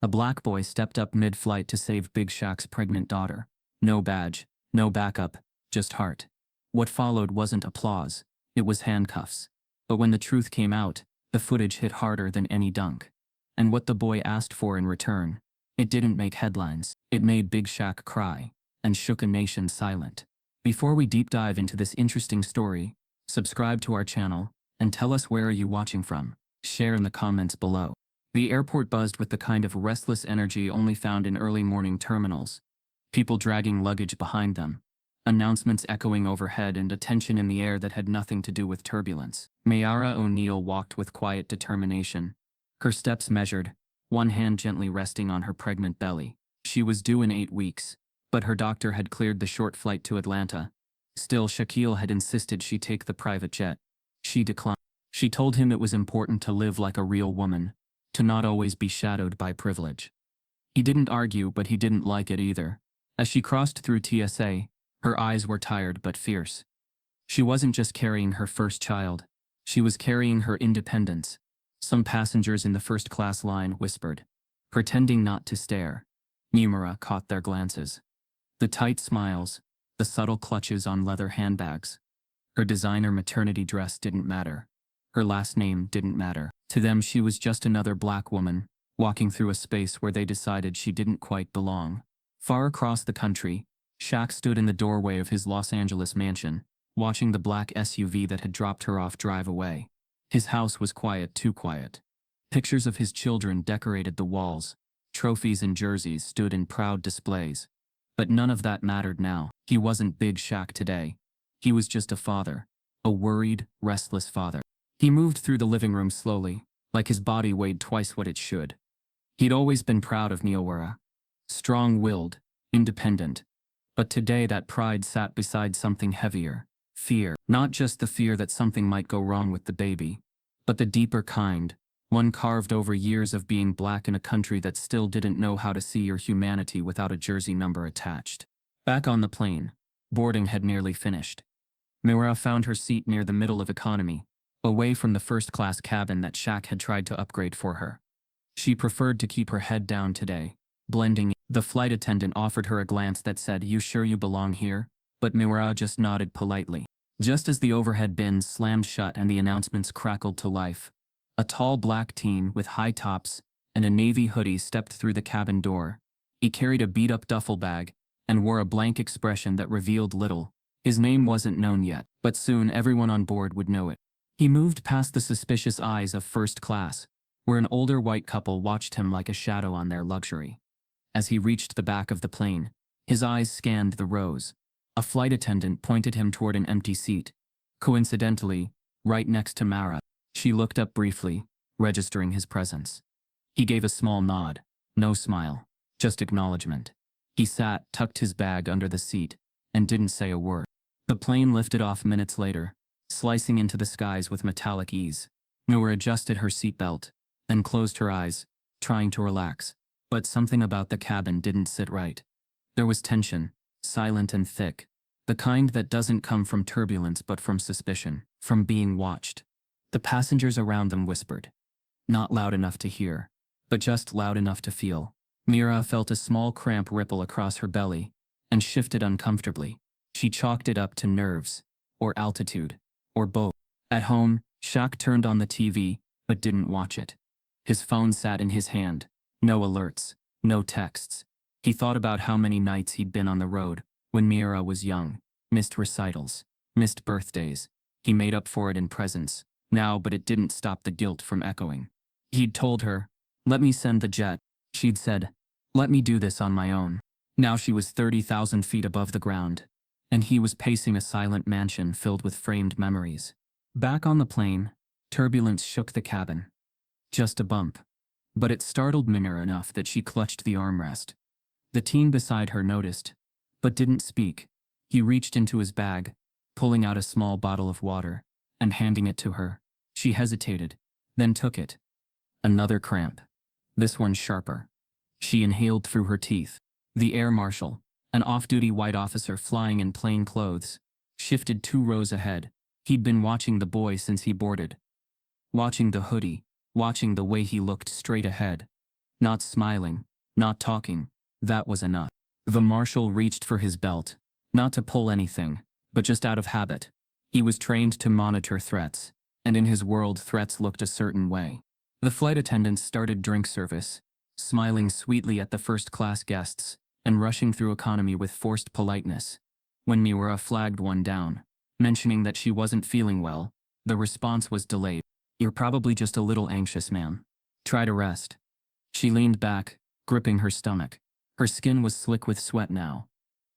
A black boy stepped up mid-flight to save Big Shaq's pregnant daughter. No badge, no backup, just heart. What followed wasn't applause, it was handcuffs. But when the truth came out, the footage hit harder than any dunk. And what the boy asked for in return, it didn't make headlines. It made Big Shaq cry, and shook a nation silent. Before we deep dive into this interesting story, subscribe to our channel, and tell us where are you watching from. Share in the comments below. The airport buzzed with the kind of restless energy only found in early morning terminals. People dragging luggage behind them. Announcements echoing overhead and a tension in the air that had nothing to do with turbulence. Mayara O'Neal walked with quiet determination. Her steps measured, one hand gently resting on her pregnant belly. She was due in 8 weeks, but her doctor had cleared the short flight to Atlanta. Still, Shaquille had insisted she take the private jet. She declined. She told him it was important to live like a real woman, to not always be shadowed by privilege. He didn't argue, but he didn't like it either. As she crossed through TSA, her eyes were tired but fierce. She wasn't just carrying her first child, she was carrying her independence. Some passengers in the first-class line whispered, pretending not to stare. Mimura caught their glances. The tight smiles, the subtle clutches on leather handbags. Her designer maternity dress didn't matter. Her last name didn't matter. To them, she was just another black woman, walking through a space where they decided she didn't quite belong. Far across the country, Shaq stood in the doorway of his Los Angeles mansion, watching the black SUV that had dropped her off drive away. His house was quiet, too quiet. Pictures of his children decorated the walls. Trophies and jerseys stood in proud displays. But none of that mattered now. He wasn't Big Shaq today. He was just a father. A worried, restless father. He moved through the living room slowly, like his body weighed twice what it should. He'd always been proud of Miyawara. Strong-willed, independent. But today that pride sat beside something heavier. Fear. Not just the fear that something might go wrong with the baby, but the deeper kind, one carved over years of being black in a country that still didn't know how to see your humanity without a jersey number attached. Back on the plane, boarding had nearly finished. Mira found her seat near the middle of economy, away from the first-class cabin that Shaq had tried to upgrade for her. She preferred to keep her head down today, blending in. The flight attendant offered her a glance that said, "You sure you belong here?" But Mira just nodded politely. Just as the overhead bins slammed shut and the announcements crackled to life, a tall black teen with high tops and a navy hoodie stepped through the cabin door. He carried a beat-up duffel bag and wore a blank expression that revealed little. His name wasn't known yet, but soon everyone on board would know it. He moved past the suspicious eyes of first class, where an older white couple watched him like a shadow on their luxury. As he reached the back of the plane, his eyes scanned the rows. A flight attendant pointed him toward an empty seat. Coincidentally, right next to Mara. She looked up briefly, registering his presence. He gave a small nod, no smile, just acknowledgement. He sat, tucked his bag under the seat, and didn't say a word. The plane lifted off minutes later, slicing into the skies with metallic ease. Noor adjusted her seatbelt, then closed her eyes, trying to relax. But something about the cabin didn't sit right. There was tension, silent and thick, the kind that doesn't come from turbulence but from suspicion, from being watched. The passengers around them whispered. Not loud enough to hear, but just loud enough to feel. Mira felt a small cramp ripple across her belly, and shifted uncomfortably. She chalked it up to nerves, or altitude, or both. At home, Shaq turned on the TV, but didn't watch it. His phone sat in his hand. No alerts, no texts. He thought about how many nights he'd been on the road, when Mira was young. Missed recitals, missed birthdays. He made up for it in presents, now, but it didn't stop the guilt from echoing. He'd told her, "Let me send the jet." She'd said, "Let me do this on my own." Now she was 30,000 feet above the ground, and he was pacing a silent mansion filled with framed memories. Back on the plane, turbulence shook the cabin. Just a bump. But it startled Mira enough that she clutched the armrest. The teen beside her noticed, but didn't speak. He reached into his bag, pulling out a small bottle of water, and handing it to her. She hesitated, then took it. Another cramp. This one sharper. She inhaled through her teeth. The air marshal, an off-duty white officer flying in plain clothes, shifted 2 rows ahead. He'd been watching the boy since he boarded. Watching the hoodie, watching the way he looked straight ahead. Not smiling, not talking. That was enough. The marshal reached for his belt, not to pull anything, but just out of habit. He was trained to monitor threats, and in his world threats looked a certain way. The flight attendants started drink service, smiling sweetly at the first-class guests, and rushing through economy with forced politeness. When Miura flagged one down, mentioning that she wasn't feeling well, the response was delayed. "You're probably just a little anxious, ma'am. Try to rest." She leaned back, gripping her stomach. Her skin was slick with sweat now.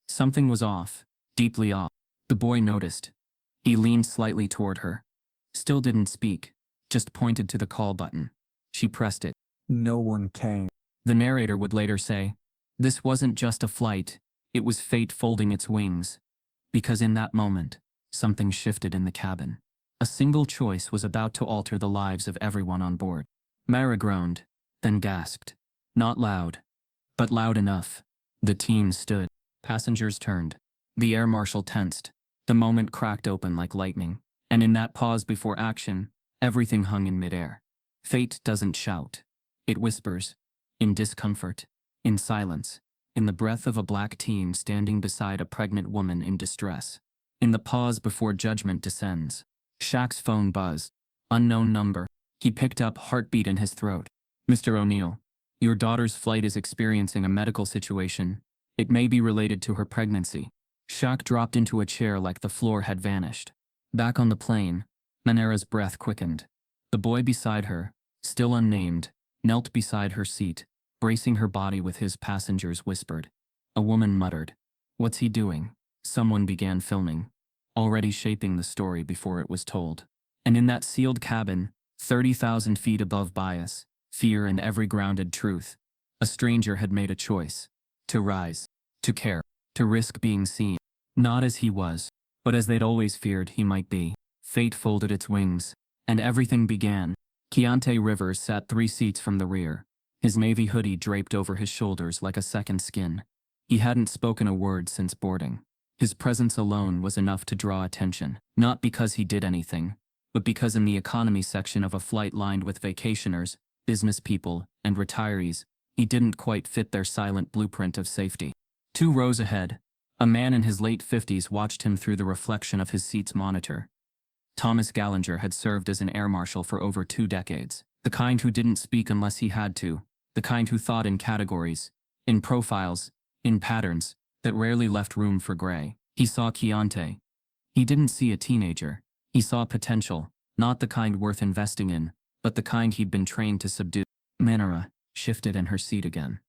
Something was off, deeply off. The boy noticed. He leaned slightly toward her. Still didn't speak, just pointed to the call button. She pressed it. No one came. The narrator would later say, "This wasn't just a flight, it was fate folding its wings." Because in that moment, something shifted in the cabin. A single choice was about to alter the lives of everyone on board. Mara groaned, then gasped. Not loud, but loud enough. The team stood. Passengers turned. The air marshal tensed. The moment cracked open like lightning. And in that pause before action, everything hung in midair. Fate doesn't shout. It whispers. In discomfort. In silence. In the breath of a black teen standing beside a pregnant woman in distress. In the pause before judgment descends. Shaq's phone buzzed. Unknown number. He picked up, heartbeat in his throat. "Mr. O'Neal, your daughter's flight is experiencing a medical situation. It may be related to her pregnancy." Shaq dropped into a chair like the floor had vanished. Back on the plane, Manera's breath quickened. The boy beside her, still unnamed, knelt beside her seat, bracing her body with his. Passengers whispered. A woman muttered. "What's he doing?" Someone began filming, already shaping the story before it was told. And in that sealed cabin, 30,000 feet above bias, fear and every grounded truth, a stranger had made a choice. To rise. To care. To risk being seen. Not as he was, but as they'd always feared he might be. Fate folded its wings, and everything began. Keontae Rivers sat 3 seats from the rear, his navy hoodie draped over his shoulders like a second skin. He hadn't spoken a word since boarding. His presence alone was enough to draw attention, not because he did anything, but because in the economy section of a flight lined with vacationers, business people, and retirees, he didn't quite fit their silent blueprint of safety. 2 rows ahead, a man in his late 50s watched him through the reflection of his seat's monitor. Thomas Gallinger had served as an air marshal for over 2 decades, the kind who didn't speak unless he had to, the kind who thought in categories, in profiles, in patterns, that rarely left room for gray. He saw Keontae. He didn't see a teenager. He saw potential, not the kind worth investing in, but the kind he'd been trained to subdue. Manera shifted in her seat again.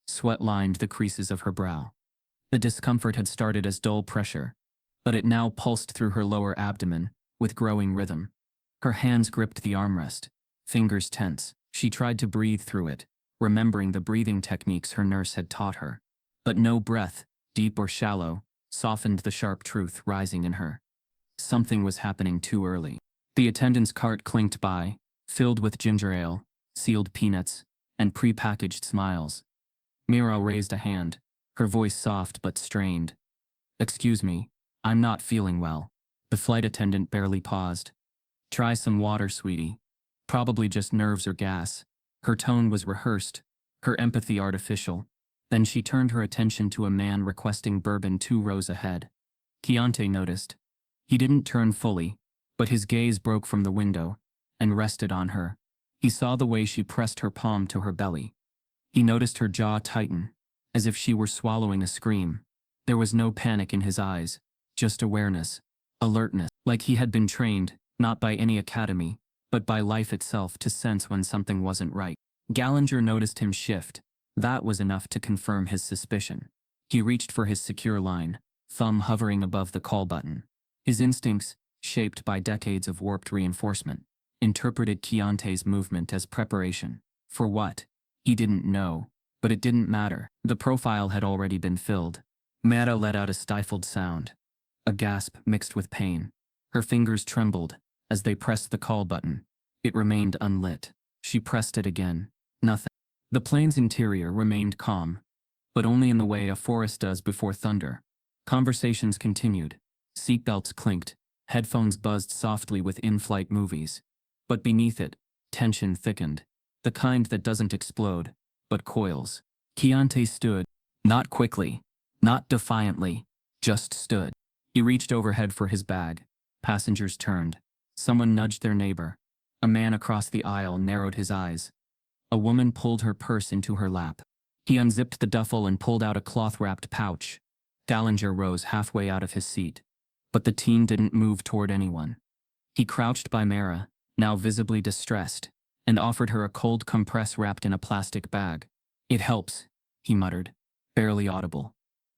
Sweat lined the creases of her brow. The discomfort had started as dull pressure, but it now pulsed through her lower abdomen, with growing rhythm. Her hands gripped the armrest, fingers tense. She tried to breathe through it, remembering the breathing techniques her nurse had taught her. But no breath, deep or shallow, softened the sharp truth rising in her. Something was happening too early. The attendant's cart clinked by, filled with ginger ale, sealed peanuts, and pre-packaged smiles. Mira raised a hand, her voice soft but strained. "Excuse me, I'm not feeling well." The flight attendant barely paused. "Try some water, sweetie. Probably just nerves or gas." Her tone was rehearsed, her empathy artificial. Then she turned her attention to a man requesting bourbon 2 rows ahead. Keontae noticed. He didn't turn fully, but his gaze broke from the window and rested on her. He saw the way she pressed her palm to her belly. He noticed her jaw tighten, as if she were swallowing a scream. There was no panic in his eyes, just awareness, alertness, like he had been trained, not by any academy, but by life itself to sense when something wasn't right. Gallinger noticed him shift. That was enough to confirm his suspicion. He reached for his secure line, thumb hovering above the call button. His instincts, shaped by decades of warped reinforcement, interpreted Keontae's movement as preparation. For what? He didn't know, but it didn't matter. The profile had already been filled. Mara let out a stifled sound, a gasp mixed with pain. Her fingers trembled as they pressed the call button. It remained unlit. She pressed it again. Nothing. The plane's interior remained calm, but only in the way a forest does before thunder. Conversations continued. Seatbelts clinked. Headphones buzzed softly with in-flight movies. But beneath it, tension thickened. The kind that doesn't explode, but coils. Keontae stood. Not quickly. Not defiantly. Just stood. He reached overhead for his bag. Passengers turned. Someone nudged their neighbor. A man across the aisle narrowed his eyes. A woman pulled her purse into her lap. He unzipped the duffel and pulled out a cloth-wrapped pouch. Dallinger rose halfway out of his seat. But the teen didn't move toward anyone. He crouched by Mara, now visibly distressed, and offered her a cold compress wrapped in a plastic bag. "It helps," he muttered, barely audible.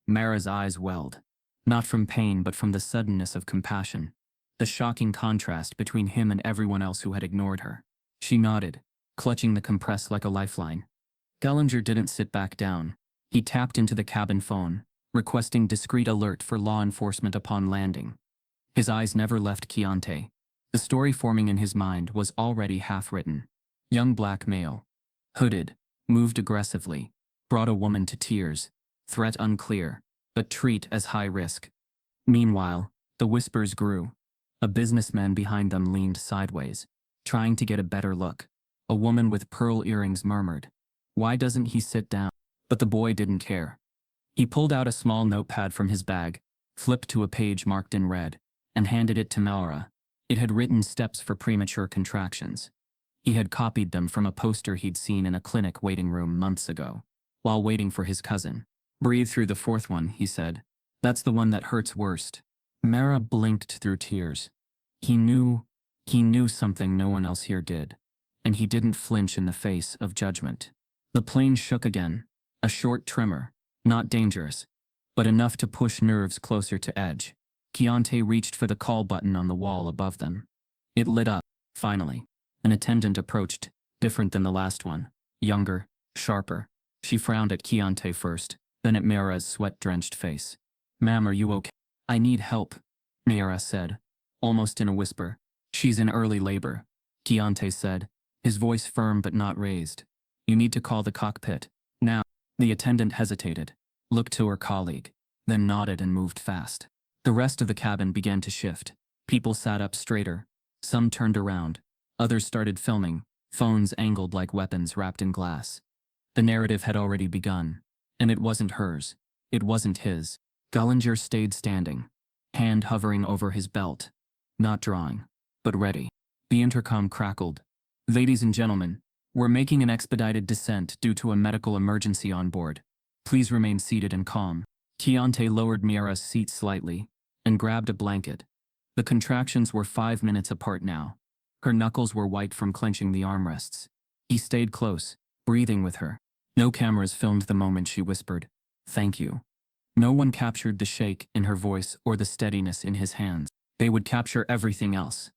Mara's eyes welled. Not from pain but from the suddenness of compassion. The shocking contrast between him and everyone else who had ignored her. She nodded, clutching the compress like a lifeline. Dallinger didn't sit back down. He tapped into the cabin phone, requesting discreet alert for law enforcement upon landing. His eyes never left Keontae. The story forming in his mind was already half-written. Young black male. Hooded. Moved aggressively. Brought a woman to tears. Threat unclear, but treat as high risk. Meanwhile, the whispers grew. A businessman behind them leaned sideways, trying to get a better look. A woman with pearl earrings murmured, "Why doesn't he sit down?" But the boy didn't care. He pulled out a small notepad from his bag, flipped to a page marked in red, and handed it to Mara. It had written steps for premature contractions. He had copied them from a poster he'd seen in a clinic waiting room months ago, while waiting for his cousin. "Breathe through the fourth one," he said. "That's the one that hurts worst." Mara blinked through tears. He knew something no one else here did, and he didn't flinch in the face of judgment. The plane shook again, a short tremor, not dangerous, but enough to push nerves closer to edge. Keontae reached for the call button on the wall above them. It lit up, finally. An attendant approached, different than the last one, younger, sharper. She frowned at Keontae first, then at Mara's sweat-drenched face. "Ma'am, are you okay?" "I need help," Mara said, almost in a whisper. "She's in early labor," Keontae said, his voice firm but not raised. "You need to call the cockpit. Now." The attendant hesitated, looked to her colleague, then nodded and moved fast. The rest of the cabin began to shift. People sat up straighter. Some turned around. Others started filming, phones angled like weapons wrapped in glass. The narrative had already begun. And it wasn't hers. It wasn't his. Dallinger stayed standing, hand hovering over his belt. Not drawing, but ready. The intercom crackled. "Ladies and gentlemen, we're making an expedited descent due to a medical emergency on board. Please remain seated and calm." Keontae lowered Mara's seat slightly and grabbed a blanket. The contractions were 5 minutes apart now. Her knuckles were white from clenching the armrests. He stayed close, breathing with her. No cameras filmed the moment she whispered, "Thank you." No one captured the shake in her voice or the steadiness in his hands. They would capture everything else.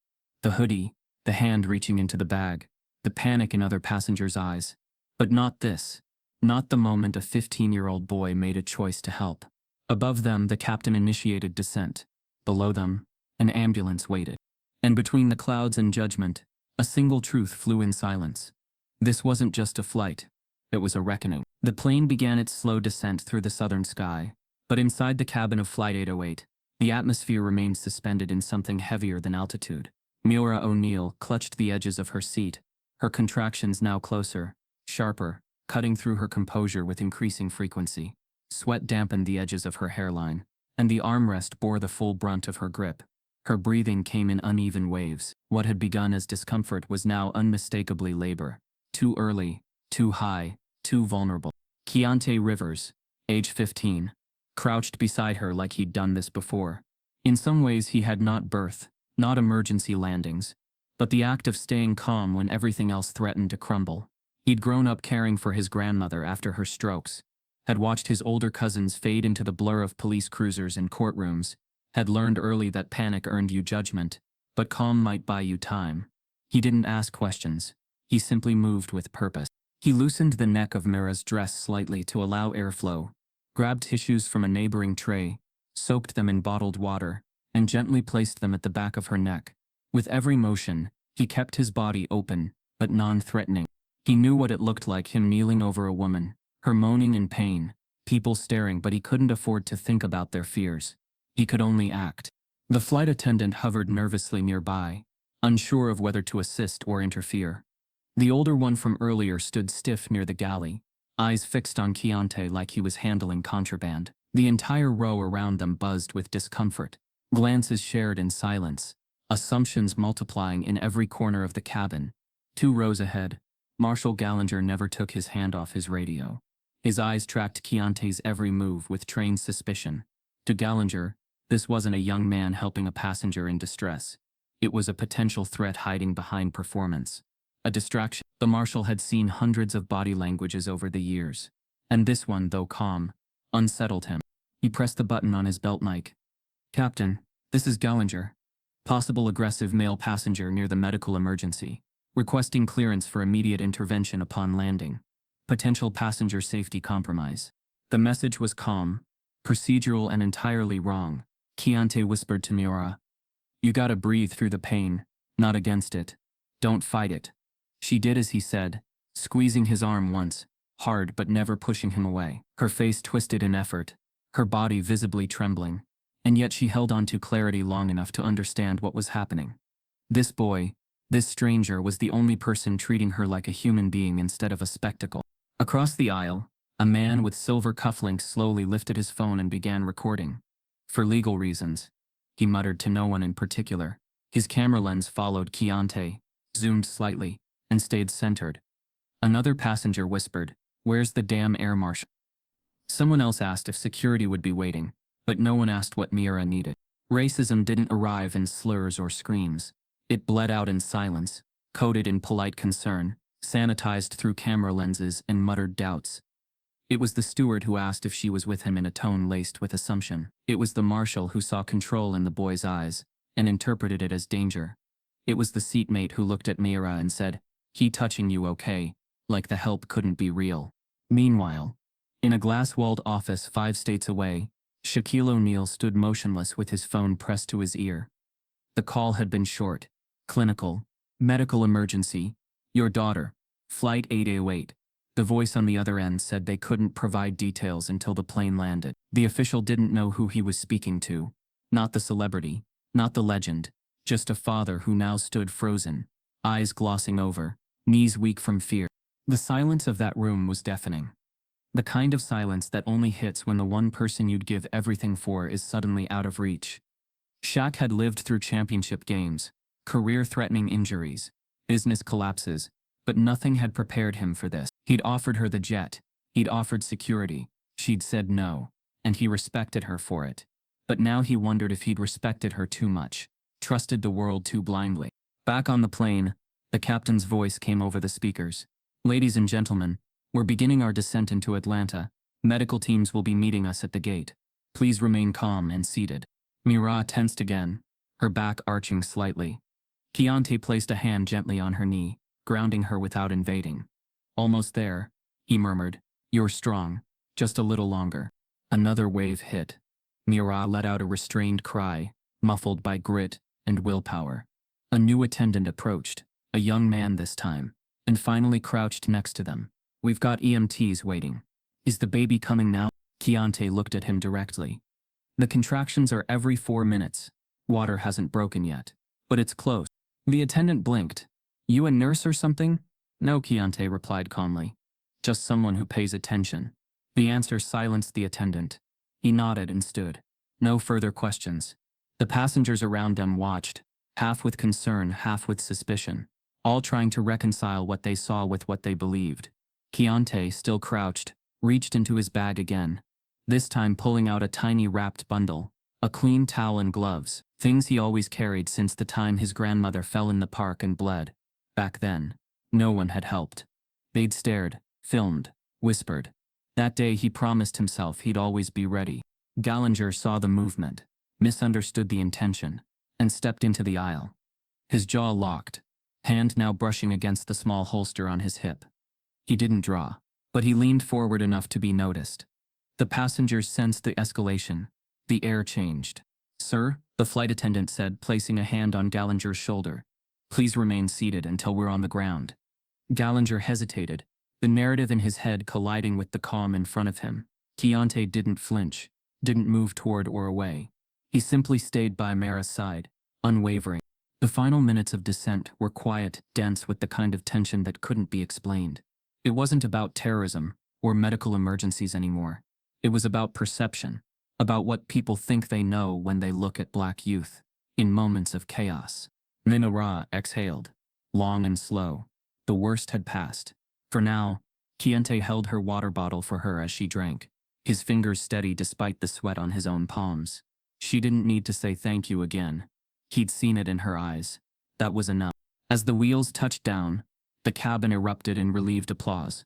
The hoodie, the hand reaching into the bag, the panic in other passengers' eyes. But not this. Not the moment a 15-year-old boy made a choice to help. Above them, the captain initiated descent. Below them, an ambulance waited. And between the clouds and judgment, a single truth flew in silence. This wasn't just a flight. It was a reckoning. The plane began its slow descent through the southern sky, but inside the cabin of Flight 808, the atmosphere remained suspended in something heavier than altitude. Shaquille O'Neal clutched the edges of her seat, her contractions now closer, sharper, cutting through her composure with increasing frequency. Sweat dampened the edges of her hairline, and the armrest bore the full brunt of her grip. Her breathing came in uneven waves. What had begun as discomfort was now unmistakably labor. Too early, too high, too vulnerable. Keontae Rivers, age 15, crouched beside her like he'd done this before. In some ways he had not birth, not emergency landings, but the act of staying calm when everything else threatened to crumble. He'd grown up caring for his grandmother after her strokes, had watched his older cousins fade into the blur of police cruisers and courtrooms, had learned early that panic earned you judgment, but calm might buy you time. He didn't ask questions. He simply moved with purpose. He loosened the neck of Mara's dress slightly to allow airflow, grabbed tissues from a neighboring tray, soaked them in bottled water, and gently placed them at the back of her neck. With every motion, he kept his body open, but non-threatening. He knew what it looked like, him kneeling over a woman, her moaning in pain, people staring, but he couldn't afford to think about their fears. He could only act. The flight attendant hovered nervously nearby, unsure of whether to assist or interfere. The older one from earlier stood stiff near the galley, eyes fixed on Keontae like he was handling contraband. The entire row around them buzzed with discomfort. Glances shared in silence, assumptions multiplying in every corner of the cabin. 2 rows ahead, Marshal Gallinger never took his hand off his radio. His eyes tracked Keontae's every move with trained suspicion. To Gallinger, this wasn't a young man helping a passenger in distress. It was a potential threat hiding behind performance. A distraction. The marshal had seen hundreds of body languages over the years, and this one, though calm, unsettled him. He pressed the button on his belt mic. "Captain, this is Gallinger. Possible aggressive male passenger near the medical emergency. Requesting clearance for immediate intervention upon landing. Potential passenger safety compromise." The message was calm, procedural and entirely wrong. Keontae whispered to Miura, "You gotta breathe through the pain, not against it. Don't fight it." She did as he said, squeezing his arm once, hard but never pushing him away. Her face twisted in effort, her body visibly trembling, and yet she held on to clarity long enough to understand what was happening. This boy, this stranger, was the only person treating her like a human being instead of a spectacle. Across the aisle, a man with silver cufflinks slowly lifted his phone and began recording. "For legal reasons," he muttered to no one in particular. His camera lens followed Keontae, zoomed slightly, and stayed centered. Another passenger whispered, "Where's the damn air marshal?" Someone else asked if security would be waiting, but no one asked what Miura needed. Racism didn't arrive in slurs or screams. It bled out in silence, coded in polite concern, sanitized through camera lenses and muttered doubts. It was the steward who asked if she was with him in a tone laced with assumption. It was the marshal who saw control in the boy's eyes and interpreted it as danger. It was the seatmate who looked at Miura and said, "He touching you okay?" like the help couldn't be real. Meanwhile, in a glass-walled office 5 states away, Shaquille O'Neal stood motionless with his phone pressed to his ear. The call had been short, clinical, medical emergency, your daughter, flight 808. The voice on the other end said they couldn't provide details until the plane landed. The official didn't know who he was speaking to. Not the celebrity, not the legend, just a father who now stood frozen, eyes glossing over, knees weak from fear. The silence of that room was deafening. The kind of silence that only hits when the one person you'd give everything for is suddenly out of reach. Shaq had lived through championship games, career-threatening injuries, business collapses, but nothing had prepared him for this. He'd offered her the jet, he'd offered security, she'd said no, and he respected her for it. But now he wondered if he'd respected her too much, trusted the world too blindly. Back on the plane, the captain's voice came over the speakers. "Ladies and gentlemen, we're beginning our descent into Atlanta. Medical teams will be meeting us at the gate. Please remain calm and seated." Miura tensed again, her back arching slightly. Keontae placed a hand gently on her knee, grounding her without invading. "Almost there," he murmured. "You're strong. Just a little longer." Another wave hit. Miura let out a restrained cry, muffled by grit and willpower. A new attendant approached, a young man this time, and finally crouched next to them. "We've got EMTs waiting. Is the baby coming now?" Keontae looked at him directly. "The contractions are every 4 minutes. Water hasn't broken yet, but it's close." The attendant blinked. "You a nurse or something?" "No," Keontae replied calmly. "Just someone who pays attention." The answer silenced the attendant. He nodded and stood. No further questions. The passengers around them watched, half with concern, half with suspicion, all trying to reconcile what they saw with what they believed. Keontae, still crouched, reached into his bag again, this time pulling out a tiny wrapped bundle, a clean towel and gloves, things he always carried since the time his grandmother fell in the park and bled. Back then, no one had helped. They'd stared, filmed, whispered. That day he promised himself he'd always be ready. Gallinger saw the movement, misunderstood the intention, and stepped into the aisle. His jaw locked, hand now brushing against the small holster on his hip. He didn't draw, but he leaned forward enough to be noticed. The passengers sensed the escalation. The air changed. "Sir," the flight attendant said, placing a hand on Gallinger's shoulder. "Please remain seated until we're on the ground." Gallinger hesitated, the narrative in his head colliding with the calm in front of him. Keontae didn't flinch, didn't move toward or away. He simply stayed by Mara's side, unwavering. The final minutes of descent were quiet, dense with the kind of tension that couldn't be explained. It wasn't about terrorism, or medical emergencies anymore. It was about perception, about what people think they know when they look at black youth, in moments of chaos. Mimura exhaled, long and slow. The worst had passed. For now, Chiante held her water bottle for her as she drank, his fingers steady despite the sweat on his own palms. She didn't need to say thank you again. He'd seen it in her eyes. That was enough. As the wheels touched down, the cabin erupted in relieved applause.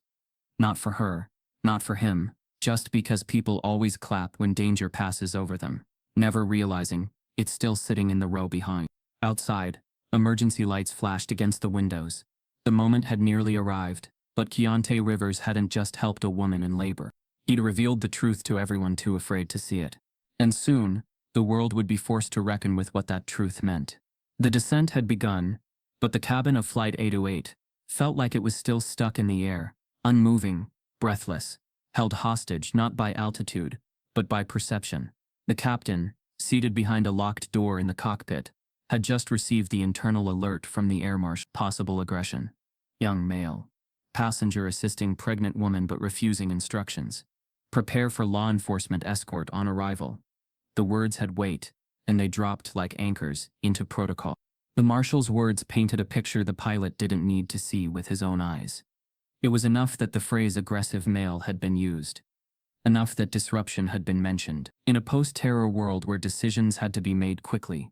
Not for her, not for him, just because people always clap when danger passes over them, never realizing it's still sitting in the row behind. Outside, emergency lights flashed against the windows. The moment had nearly arrived, but Chiante Rivers hadn't just helped a woman in labor. He'd revealed the truth to everyone too afraid to see it. And soon, the world would be forced to reckon with what that truth meant. The descent had begun, but the cabin of Flight 808 felt like it was still stuck in the air, unmoving, breathless, held hostage not by altitude, but by perception. The captain, seated behind a locked door in the cockpit, had just received the internal alert from the air marshal. Possible aggression. Young male. Passenger assisting pregnant woman but refusing instructions. Prepare for law enforcement escort on arrival. The words had weight, and they dropped like anchors into protocol. The marshal's words painted a picture the pilot didn't need to see with his own eyes. It was enough that the phrase aggressive male had been used. Enough that disruption had been mentioned. In a post-terror world where decisions had to be made quickly,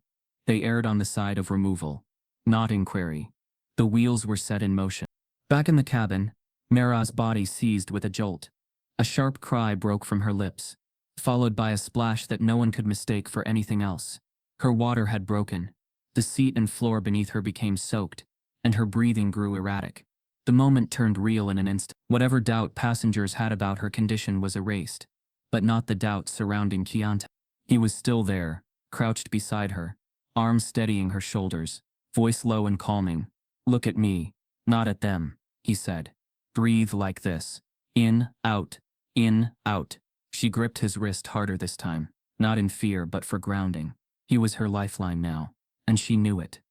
they erred on the side of removal, not inquiry. The wheels were set in motion. Back in the cabin, Mira's body seized with a jolt. A sharp cry broke from her lips, followed by a splash that no one could mistake for anything else. Her water had broken. The seat and floor beneath her became soaked, and her breathing grew erratic. The moment turned real in an instant. Whatever doubt passengers had about her condition was erased, but not the doubt surrounding Chiante. He was still there, crouched beside her, arms steadying her shoulders, voice low and calming. "Look at me, not at them," he said. "Breathe like this. In, out, in, out." She gripped his wrist harder this time, not in fear but for grounding. He was her lifeline now, and she knew it.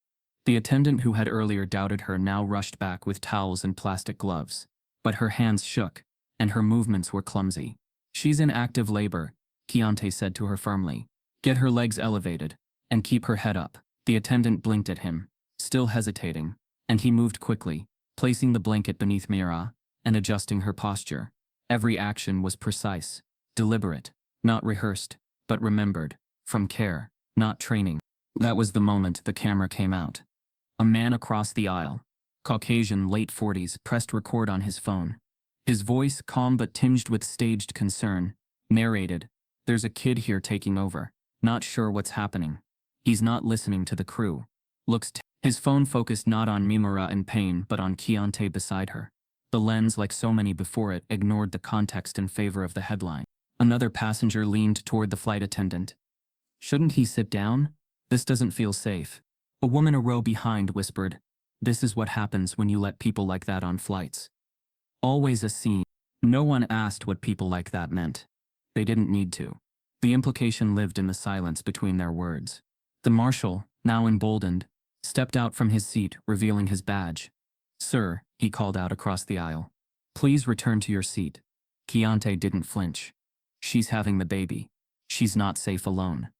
The attendant who had earlier doubted her now rushed back with towels and plastic gloves, but her hands shook, and her movements were clumsy. "She's in active labor," Chiante said to her firmly. "Get her legs elevated, and keep her head up." The attendant blinked at him, still hesitating, and he moved quickly, placing the blanket beneath Mira, and adjusting her posture. Every action was precise, deliberate, not rehearsed, but remembered, from care, not training. That was the moment the camera came out. A man across the aisle, Caucasian, late 40s, pressed record on his phone. His voice, calm but tinged with staged concern, narrated, "There's a kid here taking over. Not sure what's happening. He's not listening to the crew. His phone focused not on Mimura in pain but on Chiante beside her. The lens, like so many before it, ignored the context in favor of the headline. Another passenger leaned toward the flight attendant. "Shouldn't he sit down? This doesn't feel safe." A woman a row behind whispered, "This is what happens when you let people like that on flights." Always a scene. No one asked what people like that meant. They didn't need to. The implication lived in the silence between their words. The marshal, now emboldened, stepped out from his seat, revealing his badge. "Sir," he called out across the aisle, "please return to your seat." Chiante didn't flinch. "She's having the baby. She's not safe alone."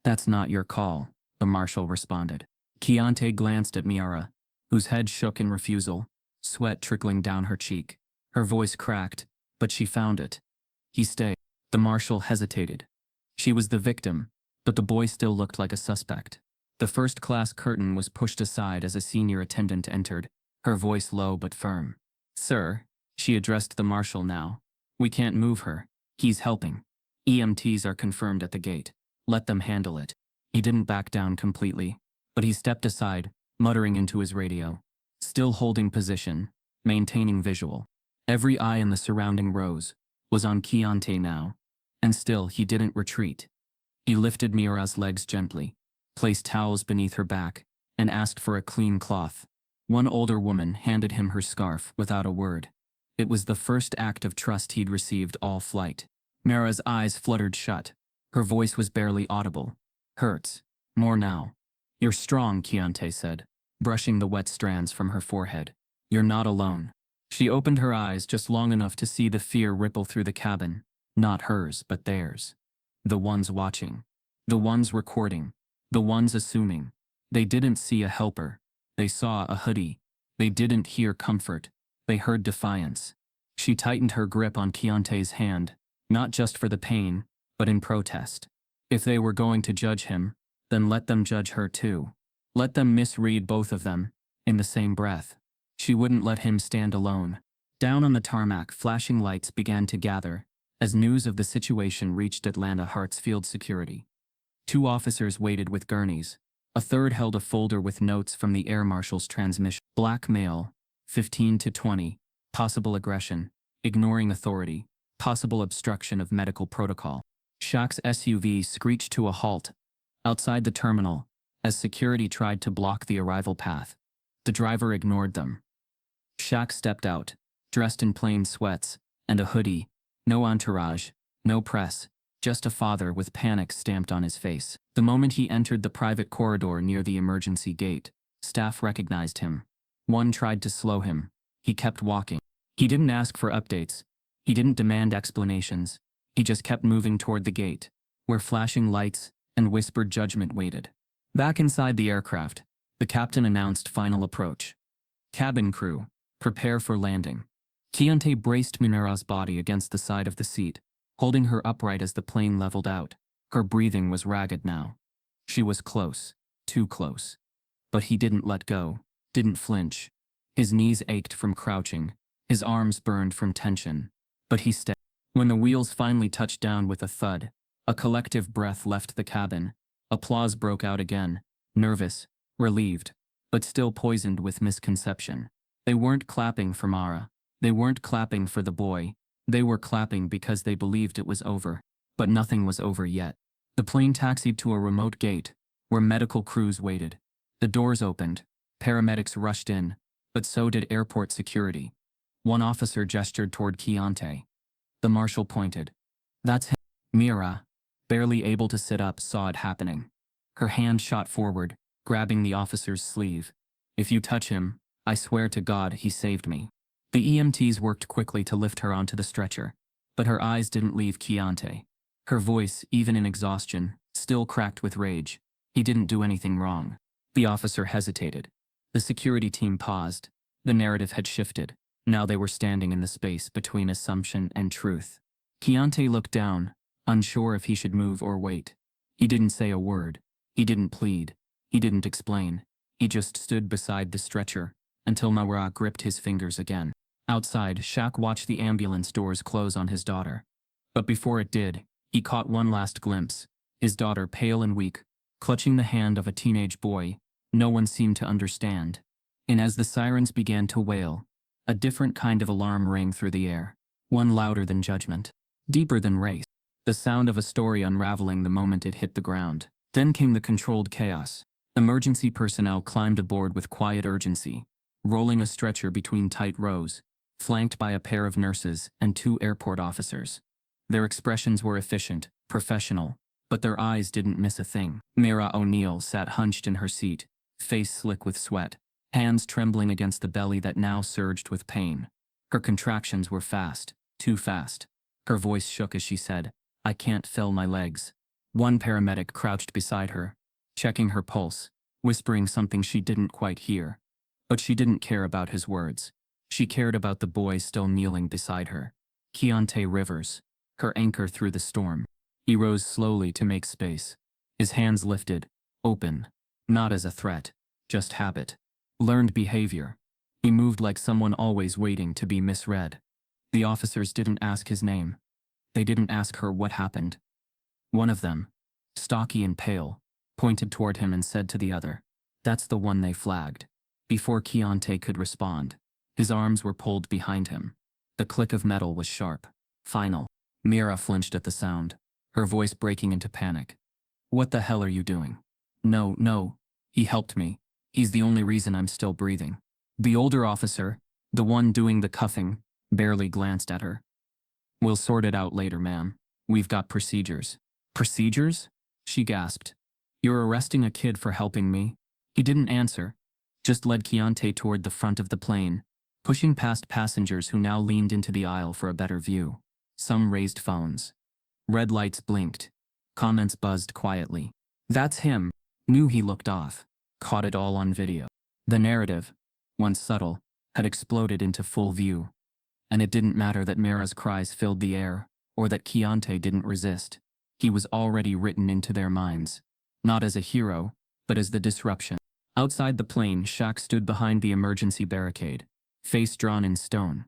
"That's not your call," the marshal responded. Chiante glanced at Miara, whose head shook in refusal, sweat trickling down her cheek. Her voice cracked, but she found it. "He stayed." The marshal hesitated. She was the victim, but the boy still looked like a suspect. The first-class curtain was pushed aside as a senior attendant entered, her voice low but firm. "Sir," she addressed the marshal now, "we can't move her. He's helping. EMTs are confirmed at the gate. Let them handle it." He didn't back down completely, but he stepped aside, muttering into his radio. Still holding position, maintaining visual. Every eye in the surrounding rows was on Chiante now, and still he didn't retreat. He lifted Mira's legs gently, placed towels beneath her back, and asked for a clean cloth. One older woman handed him her scarf without a word. It was the first act of trust he'd received all flight. Mira's eyes fluttered shut. Her voice was barely audible. "Hurts. More now." "You're strong," Chiante said, brushing the wet strands from her forehead. "You're not alone." She opened her eyes just long enough to see the fear ripple through the cabin. Not hers, but theirs. The ones watching. The ones recording. The ones assuming. They didn't see a helper. They saw a hoodie. They didn't hear comfort. They heard defiance. She tightened her grip on Keontae's hand, not just for the pain, but in protest. If they were going to judge him, then let them judge her too. Let them misread both of them, in the same breath. She wouldn't let him stand alone. Down on the tarmac, flashing lights began to gather, as news of the situation reached Atlanta Hartsfield security. 2 officers waited with gurneys. A third held a folder with notes from the air marshal's transmission. Black male, 15 to 20, possible aggression, ignoring authority, possible obstruction of medical protocol. Shaq's SUV screeched to a halt outside the terminal as security tried to block the arrival path. The driver ignored them. Shaq stepped out, dressed in plain sweats and a hoodie. No entourage, no press, just a father with panic stamped on his face. The moment he entered the private corridor near the emergency gate, staff recognized him. One tried to slow him. He kept walking. He didn't ask for updates. He didn't demand explanations. He just kept moving toward the gate, where flashing lights and whispered judgment waited. Back inside the aircraft, the captain announced final approach. Cabin crew, prepare for landing. Keontae braced Munera's body against the side of the seat, holding her upright as the plane leveled out. Her breathing was ragged now. She was close, too close. But he didn't let go, didn't flinch. His knees ached from crouching, his arms burned from tension. But he stayed. When the wheels finally touched down with a thud, a collective breath left the cabin. Applause broke out again, nervous, relieved, but still poisoned with misconception. They weren't clapping for Mara. They weren't clapping for the boy. They were clapping because they believed it was over. But nothing was over yet. The plane taxied to a remote gate, where medical crews waited. The doors opened. Paramedics rushed in, but so did airport security. One officer gestured toward Keontae. The marshal pointed. That's him. Mira, barely able to sit up, saw it happening. Her hand shot forward, grabbing the officer's sleeve. If you touch him, I swear to God he saved me. The EMTs worked quickly to lift her onto the stretcher, but her eyes didn't leave Keontae. Her voice, even in exhaustion, still cracked with rage. He didn't do anything wrong. The officer hesitated. The security team paused. The narrative had shifted. Now they were standing in the space between assumption and truth. Keontae looked down, unsure if he should move or wait. He didn't say a word. He didn't plead. He didn't explain. He just stood beside the stretcher, until Mara gripped his fingers again. Outside, Shaq watched the ambulance doors close on his daughter. But before it did, he caught one last glimpse. His daughter, pale and weak, clutching the hand of a teenage boy. No one seemed to understand. And as the sirens began to wail, a different kind of alarm rang through the air. One louder than judgment, deeper than race. The sound of a story unraveling the moment it hit the ground. Then came the controlled chaos. Emergency personnel climbed aboard with quiet urgency, rolling a stretcher between tight rows, flanked by a pair of nurses and 2 airport officers. Their expressions were efficient, professional, but their eyes didn't miss a thing. Mira O'Neal sat hunched in her seat, face slick with sweat, hands trembling against the belly that now surged with pain. Her contractions were fast, too fast. Her voice shook as she said, "I can't feel my legs." One paramedic crouched beside her, checking her pulse, whispering something she didn't quite hear. But she didn't care about his words. She cared about the boy still kneeling beside her. Keontae Rivers, her anchor through the storm. He rose slowly to make space. His hands lifted, open, not as a threat, just habit. Learned behavior. He moved like someone always waiting to be misread. The officers didn't ask his name. They didn't ask her what happened. One of them, stocky and pale, pointed toward him and said to the other, "That's the one they flagged." Before Keontae could respond, his arms were pulled behind him. The click of metal was sharp, final. Mira flinched at the sound, her voice breaking into panic. "What the hell are you doing?" "No, no. He helped me. He's the only reason I'm still breathing." The older officer, the one doing the cuffing, barely glanced at her. "We'll sort it out later, ma'am. We've got procedures." "Procedures?" she gasped. "You're arresting a kid for helping me?" He didn't answer, just led Keontae toward the front of the plane, pushing past passengers who now leaned into the aisle for a better view. Some raised phones. Red lights blinked. Comments buzzed quietly. "That's him." Knew he looked off. Caught it all on video. The narrative, once subtle, had exploded into full view. And it didn't matter that Mira's cries filled the air, or that Keontae didn't resist. He was already written into their minds. Not as a hero, but as the disruption. Outside the plane, Shaq stood behind the emergency barricade, face drawn in stone.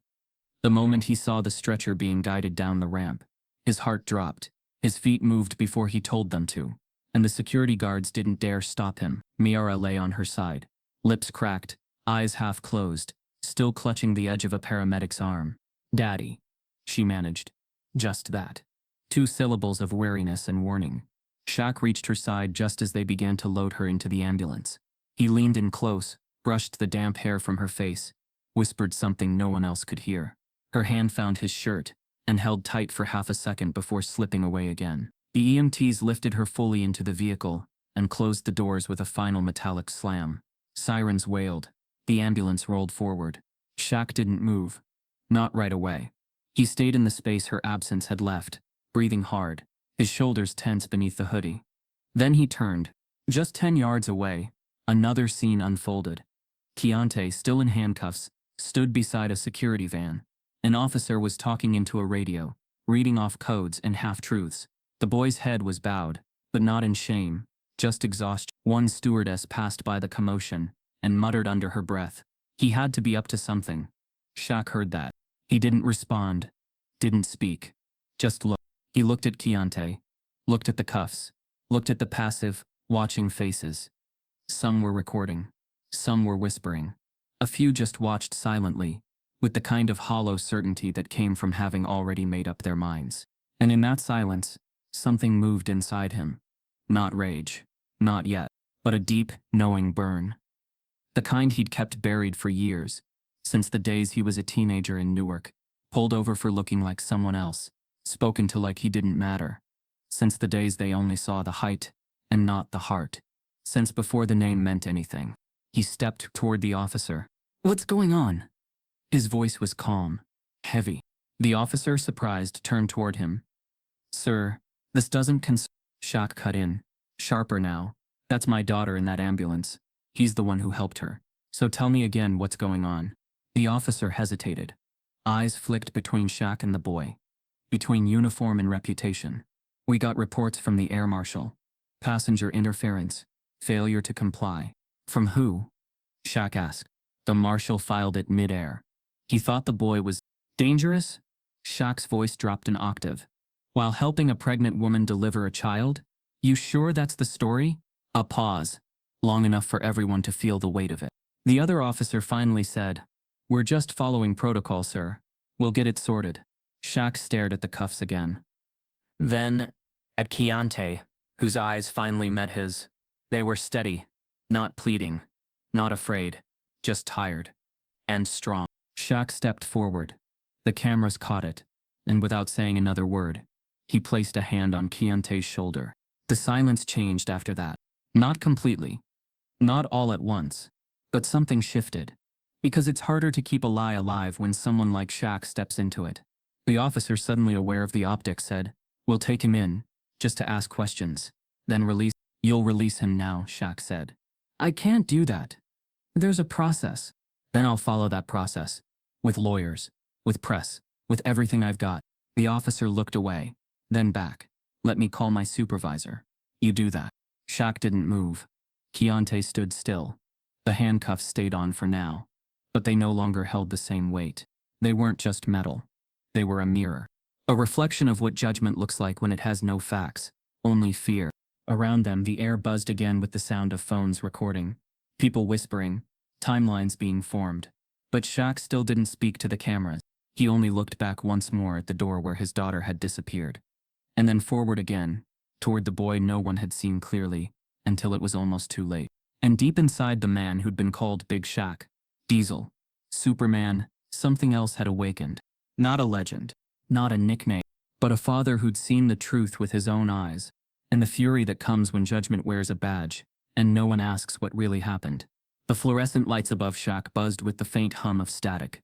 The moment he saw the stretcher being guided down the ramp, his heart dropped. His feet moved before he told them to, and the security guards didn't dare stop him. Mira lay on her side, lips cracked, eyes half closed, still clutching the edge of a paramedic's arm. "Daddy," she managed. Just that. 2 syllables of weariness and warning. Shaq reached her side just as they began to load her into the ambulance. He leaned in close, brushed the damp hair from her face, whispered something no one else could hear. Her hand found his shirt, and held tight for half a second before slipping away again. The EMTs lifted her fully into the vehicle, and closed the doors with a final metallic slam. Sirens wailed. The ambulance rolled forward. Shaq didn't move. Not right away. He stayed in the space her absence had left, breathing hard, his shoulders tense beneath the hoodie. Then he turned. Just 10 yards away, another scene unfolded. Keontae, still in handcuffs, stood beside a security van. An officer was talking into a radio, reading off codes and half-truths. The boy's head was bowed, but not in shame, just exhaustion. One stewardess passed by the commotion and muttered under her breath. He had to be up to something. Shaq heard that. He didn't respond, didn't speak, just looked. He looked at Keontae, looked at the cuffs, looked at the passive, watching faces. Some were recording, some were whispering. A few just watched silently, with the kind of hollow certainty that came from having already made up their minds. And in that silence, something moved inside him. Not rage, not yet, but a deep, knowing burn. The kind he'd kept buried for years, since the days he was a teenager in Newark, pulled over for looking like someone else, spoken to like he didn't matter. Since the days they only saw the height, and not the heart. Since before the name meant anything. He stepped toward the officer. "What's going on?" His voice was calm, heavy. The officer, surprised, turned toward him. "Sir, this doesn't concern..." Shaq cut in, sharper now. "That's my daughter in that ambulance. He's the one who helped her. So tell me again what's going on." The officer hesitated. Eyes flicked between Shaq and the boy. Between uniform and reputation. "We got reports from the air marshal. Passenger interference. Failure to comply." "From who?" Shaq asked. The marshal filed it mid-air. He thought the boy was dangerous. Shaq's voice dropped an octave. "While helping a pregnant woman deliver a child? You sure that's the story?" A pause. Long enough for everyone to feel the weight of it. The other officer finally said, "We're just following protocol, sir. We'll get it sorted." Shaq stared at the cuffs again. Then, at Keontae, whose eyes finally met his. They were steady, not pleading, not afraid, just tired. And strong. Shaq stepped forward. The cameras caught it, and without saying another word, he placed a hand on Keontae's shoulder. The silence changed after that. Not completely. Not all at once. But something shifted. Because it's harder to keep a lie alive when someone like Shaq steps into it. The officer, suddenly aware of the optics, said, "We'll take him in, just to ask questions. Then release." "You'll release him now," Shaq said. "I can't do that. There's a process." "Then I'll follow that process. With lawyers, with press, with everything I've got." The officer looked away, then back. "Let me call my supervisor." "You do that." Shaq didn't move. Keontae stood still. The handcuffs stayed on for now. But they no longer held the same weight. They weren't just metal. They were a mirror. A reflection of what judgment looks like when it has no facts, only fear. Around them, the air buzzed again with the sound of phones recording. People whispering, timelines being formed. But Shaq still didn't speak to the cameras. He only looked back once more at the door where his daughter had disappeared. And then forward again, toward the boy no one had seen clearly, until it was almost too late. And deep inside the man who'd been called Big Shaq, Diesel, Superman, something else had awakened. Not a legend, not a nickname, but a father who'd seen the truth with his own eyes, and the fury that comes when judgment wears a badge, and no one asks what really happened. The fluorescent lights above Shaq buzzed with the faint hum of static.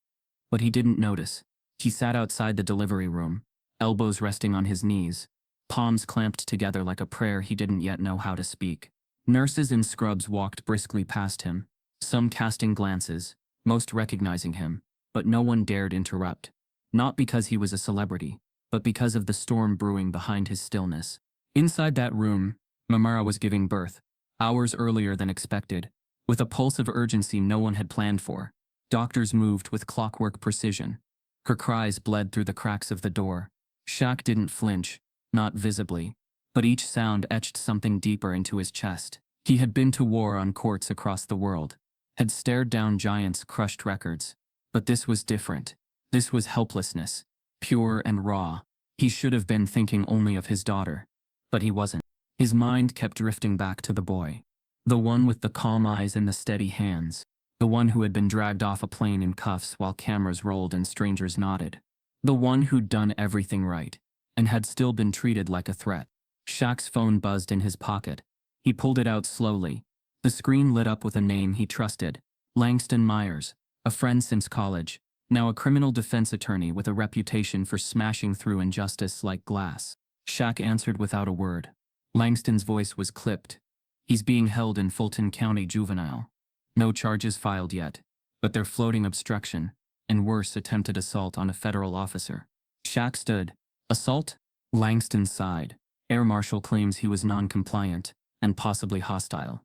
But he didn't notice. He sat outside the delivery room, elbows resting on his knees, palms clamped together like a prayer he didn't yet know how to speak. Nurses in scrubs walked briskly past him, some casting glances, most recognizing him, but no one dared interrupt. Not because he was a celebrity, but because of the storm brewing behind his stillness. Inside that room, Mamara was giving birth, hours earlier than expected, with a pulse of urgency no one had planned for. Doctors moved with clockwork precision. Her cries bled through the cracks of the door. Shaq didn't flinch, not visibly, but each sound etched something deeper into his chest. He had been to war on courts across the world, had stared down giants' crushed records. But this was different. This was helplessness, pure and raw. He should have been thinking only of his daughter. But he wasn't. His mind kept drifting back to the boy. The one with the calm eyes and the steady hands. The one who had been dragged off a plane in cuffs while cameras rolled and strangers nodded. The one who'd done everything right, and had still been treated like a threat. Shaq's phone buzzed in his pocket. He pulled it out slowly. The screen lit up with a name he trusted. Langston Myers, a friend since college, now a criminal defense attorney with a reputation for smashing through injustice like glass. Shaq answered without a word. Langston's voice was clipped. He's being held in Fulton County Juvenile. No charges filed yet, but they're floating obstruction, and worse, attempted assault on a federal officer. Shaq stood. Assault? Langston sighed. Air Marshal claims he was non-compliant, and possibly hostile.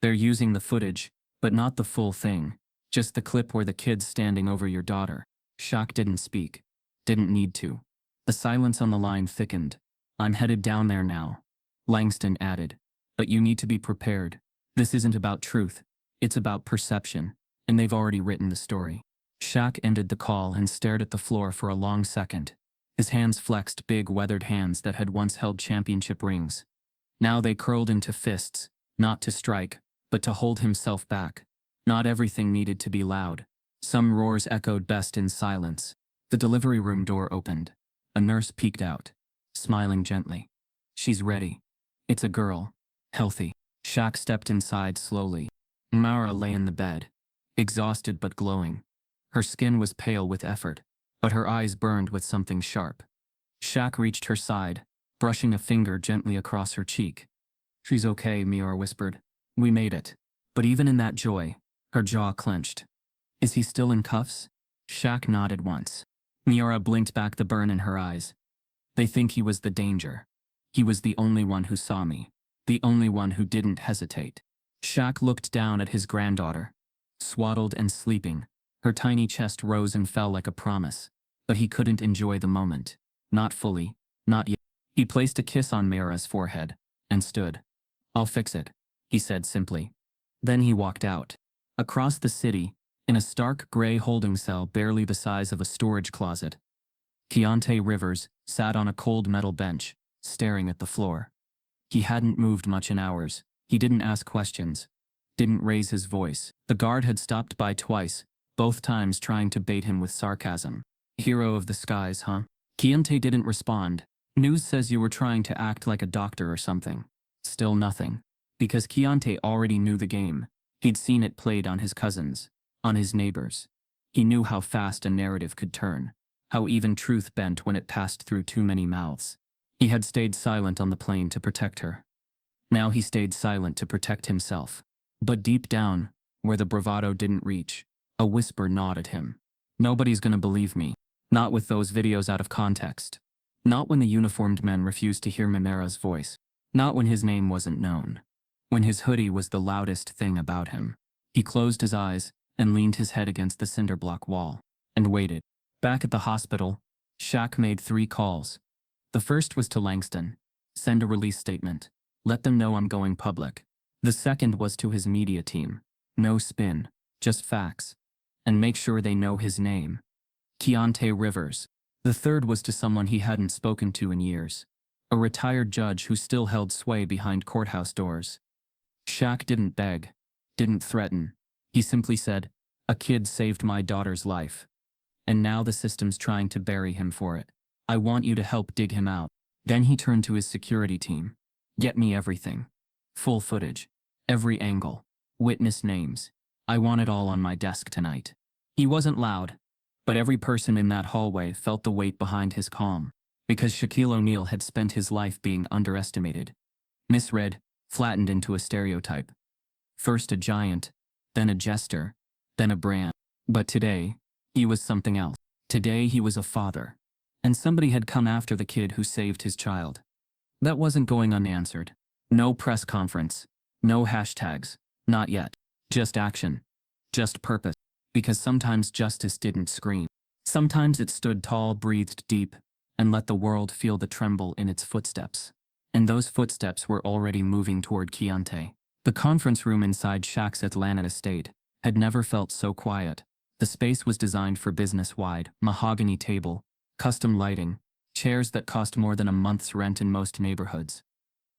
They're using the footage, but not the full thing. Just the clip where the kid's standing over your daughter. Shaq didn't speak. Didn't need to. The silence on the line thickened. I'm headed down there now. Langston added. But you need to be prepared. This isn't about truth. It's about perception, and they've already written the story. Shaq ended the call and stared at the floor for a long second. His hands flexed, big weathered hands that had once held championship rings. Now they curled into fists, not to strike, but to hold himself back. Not everything needed to be loud. Some roars echoed best in silence. The delivery room door opened. A nurse peeked out, smiling gently. She's ready. It's a girl. Healthy. Shaq stepped inside slowly. Mara lay in the bed, exhausted but glowing. Her skin was pale with effort, but her eyes burned with something sharp. Shaq reached her side, brushing a finger gently across her cheek. She's okay, Miara whispered. We made it. But even in that joy, her jaw clenched. Is he still in cuffs? Shaq nodded once. Miara blinked back the burn in her eyes. They think he was the danger. He was the only one who saw me. The only one who didn't hesitate. Shaq looked down at his granddaughter. Swaddled and sleeping, her tiny chest rose and fell like a promise. But he couldn't enjoy the moment. Not fully. Not yet. He placed a kiss on Miara's forehead, and stood. I'll fix it, he said simply. Then he walked out. Across the city, in a stark gray holding cell barely the size of a storage closet, Keontae Rivers sat on a cold metal bench, staring at the floor. He hadn't moved much in hours. He didn't ask questions. Didn't raise his voice. The guard had stopped by twice, both times trying to bait him with sarcasm. Hero of the skies, huh? Keontae didn't respond. News says you were trying to act like a doctor or something. Still nothing. Because Keontae already knew the game. He'd seen it played on his cousins, on his neighbors. He knew how fast a narrative could turn, how even truth bent when it passed through too many mouths. He had stayed silent on the plane to protect her. Now he stayed silent to protect himself. But deep down, where the bravado didn't reach, a whisper gnawed at him. Nobody's gonna believe me. Not with those videos out of context. Not when the uniformed men refused to hear Mamara's voice. Not when his name wasn't known. When his hoodie was the loudest thing about him. He closed his eyes and leaned his head against the cinder block wall, and waited. Back at the hospital, Shaq made 3 calls. The first was to Langston. Send a release statement. Let them know I'm going public. The second was to his media team. No spin, just facts. And make sure they know his name. Keontae Rivers. The third was to someone he hadn't spoken to in years. A retired judge who still held sway behind courthouse doors. Shaq didn't beg, didn't threaten. He simply said, a kid saved my daughter's life. And now the system's trying to bury him for it. I want you to help dig him out. Then he turned to his security team. Get me everything. Full footage. Every angle. Witness names. I want it all on my desk tonight. He wasn't loud, but every person in that hallway felt the weight behind his calm, because Shaquille O'Neal had spent his life being underestimated, misread, flattened into a stereotype. First a giant, then a jester, then a brand. But today, he was something else. Today he was a father. And somebody had come after the kid who saved his child. That wasn't going unanswered. No press conference. No hashtags. Not yet. Just action. Just purpose. Because sometimes justice didn't scream. Sometimes it stood tall, breathed deep, and let the world feel the tremble in its footsteps. And those footsteps were already moving toward Keontae. The conference room inside Shaq's Atlanta estate had never felt so quiet. The space was designed for business-wide, mahogany table, custom lighting, chairs that cost more than a month's rent in most neighborhoods.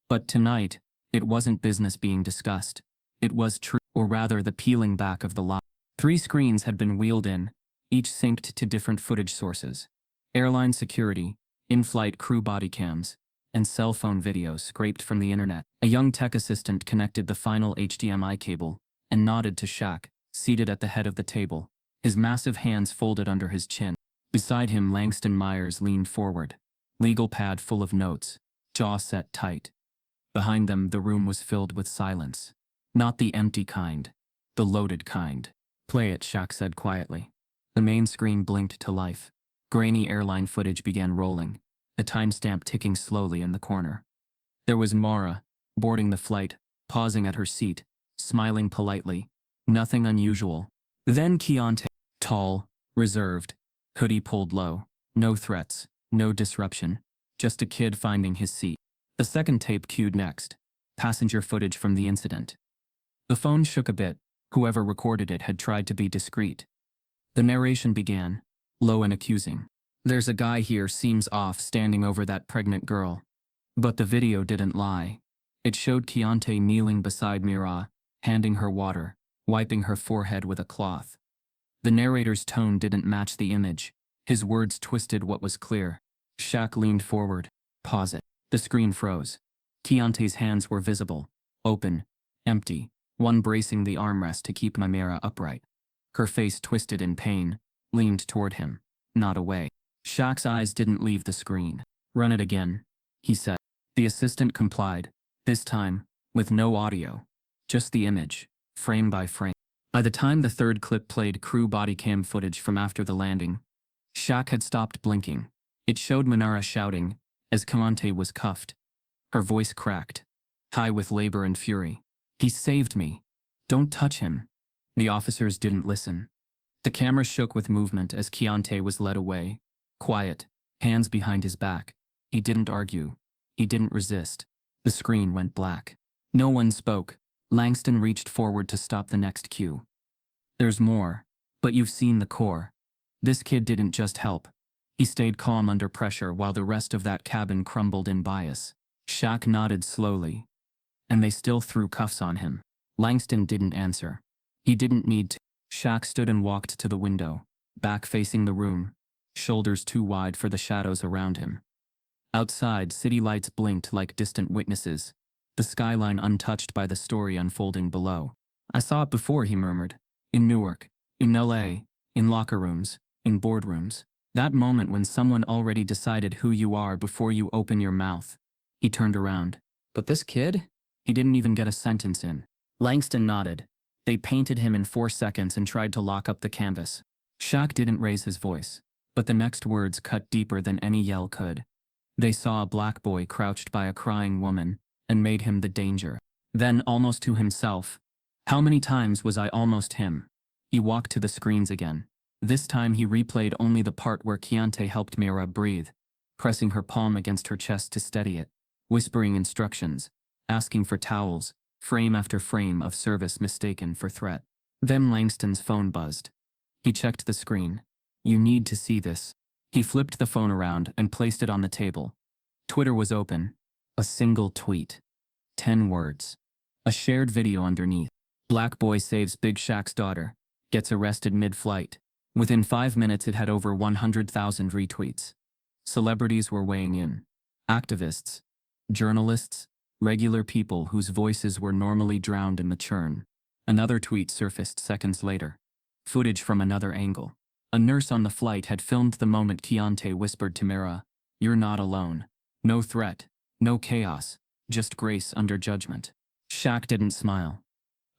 But tonight, it wasn't business being discussed. It was truth, or rather the peeling back of the lie. 3 screens had been wheeled in, each synced to different footage sources. Airline security, in-flight crew body cams, and cell phone videos scraped from the internet. A young tech assistant connected the final HDMI cable and nodded to Shaq, seated at the head of the table, his massive hands folded under his chin. Beside him, Langston Myers leaned forward, legal pad full of notes, jaw set tight. Behind them, the room was filled with silence. Not the empty kind, the loaded kind. "Play it," Shaq said quietly. The main screen blinked to life. Grainy airline footage began rolling, a timestamp ticking slowly in the corner. There was Mara, boarding the flight, pausing at her seat, smiling politely. Nothing unusual. Then Keontae, tall, reserved, hoodie pulled low. No threats, no disruption. Just a kid finding his seat. The second tape cued next. Passenger footage from the incident. The phone shook a bit. Whoever recorded it had tried to be discreet. The narration began, low and accusing. "There's a guy here seems off standing over that pregnant girl." But the video didn't lie. It showed Keontae kneeling beside Mira, handing her water, wiping her forehead with a cloth. The narrator's tone didn't match the image. His words twisted what was clear. Shaq leaned forward. "Pause it." The screen froze. Keontae's hands were visible, open, empty, one bracing the armrest to keep Mira upright. Her face twisted in pain, leaned toward him, not away. Shaq's eyes didn't leave the screen. "Run it again," he said. The assistant complied, this time, with no audio, just the image, frame by frame. By the time the third clip played crew body cam footage from after the landing, Shaq had stopped blinking. It showed Manara shouting, as Keontae was cuffed. Her voice cracked, high with labor and fury. "He saved me. Don't touch him." The officers didn't listen. The camera shook with movement as Keontae was led away, quiet, hands behind his back. He didn't argue. He didn't resist. The screen went black. No one spoke. Langston reached forward to stop the next cue. "There's more, but you've seen the core. This kid didn't just help. He stayed calm under pressure while the rest of that cabin crumbled in bias." Shaq nodded slowly. "And they still threw cuffs on him." Langston didn't answer. He didn't need to. Shaq stood and walked to the window, back facing the room, shoulders too wide for the shadows around him. Outside, city lights blinked like distant witnesses, the skyline untouched by the story unfolding below. "I saw it before," he murmured. "In Newark, in LA, in locker rooms, in boardrooms. That moment when someone already decided who you are before you open your mouth." He turned around. "But this kid?" He didn't even get a sentence in. Langston nodded. They painted him in 4 seconds and tried to lock up the canvas. Shaq didn't raise his voice, but the next words cut deeper than any yell could. "They saw a black boy crouched by a crying woman, and made him the danger." Then, almost to himself, "How many times was I almost him?" He walked to the screens again. This time he replayed only the part where Keontae helped Mira breathe, pressing her palm against her chest to steady it, whispering instructions, asking for towels, frame after frame of service mistaken for threat. Then Langston's phone buzzed. He checked the screen. "You need to see this." He flipped the phone around and placed it on the table. Twitter was open. A single tweet. 10 words. A shared video underneath. "Black boy saves Big Shaq's daughter. Gets arrested mid-flight." Within 5 minutes it had over 100,000 retweets. Celebrities were weighing in. Activists. Journalists. Regular people whose voices were normally drowned in the churn. Another tweet surfaced seconds later. Footage from another angle. A nurse on the flight had filmed the moment Keontae whispered to Mira, "You're not alone." No threat, no chaos, just grace under judgment. Shaq didn't smile,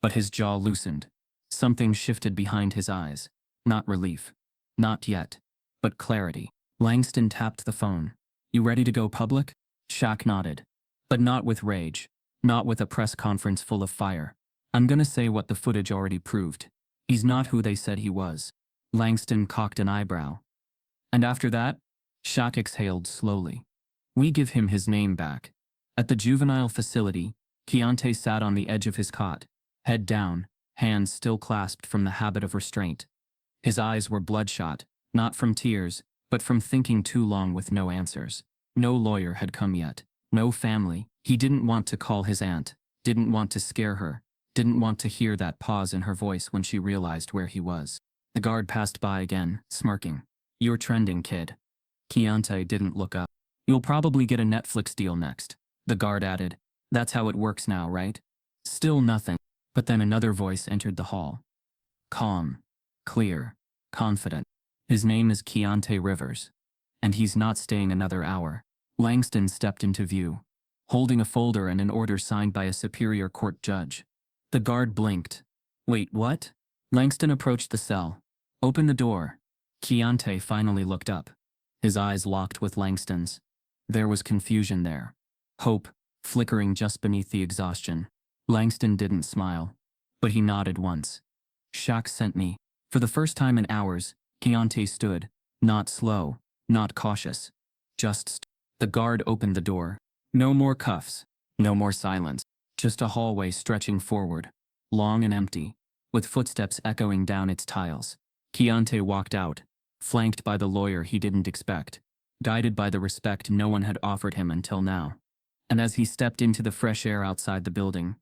but his jaw loosened. Something shifted behind his eyes. Not relief. Not yet. But clarity. Langston tapped the phone. "You ready to go public?" Shaq nodded. But not with rage. Not with a press conference full of fire. "I'm gonna say what the footage already proved. He's not who they said he was." Langston cocked an eyebrow. "And after that?" Shaq exhaled slowly. "We give him his name back." At the juvenile facility, Keontae sat on the edge of his cot, head down, hands still clasped from the habit of restraint. His eyes were bloodshot, not from tears, but from thinking too long with no answers. No lawyer had come yet. No family. He didn't want to call his aunt, didn't want to scare her, didn't want to hear that pause in her voice when she realized where he was. The guard passed by again, smirking. "You're trending, kid." Keontae didn't look up. "You'll probably get a Netflix deal next," the guard added. "That's how it works now, right?" Still nothing. But then another voice entered the hall. Calm, clear, confident. "His name is Keontae Rivers. And he's not staying another hour." Langston stepped into view, holding a folder and an order signed by a superior court judge. The guard blinked. "Wait, what?" Langston approached the cell. "Open the door." Keontae finally looked up. His eyes locked with Langston's. There was confusion there. Hope, flickering just beneath the exhaustion. Langston didn't smile, but he nodded once. "Shaq sent me." For the first time in hours, Keontae stood, not slow, not cautious. Just The guard opened the door. No more cuffs, no more silence. Just a hallway stretching forward, long and empty, with footsteps echoing down its tiles. Keontae walked out, flanked by the lawyer he didn't expect, guided by the respect no one had offered him until now. And as he stepped into the fresh air outside the building,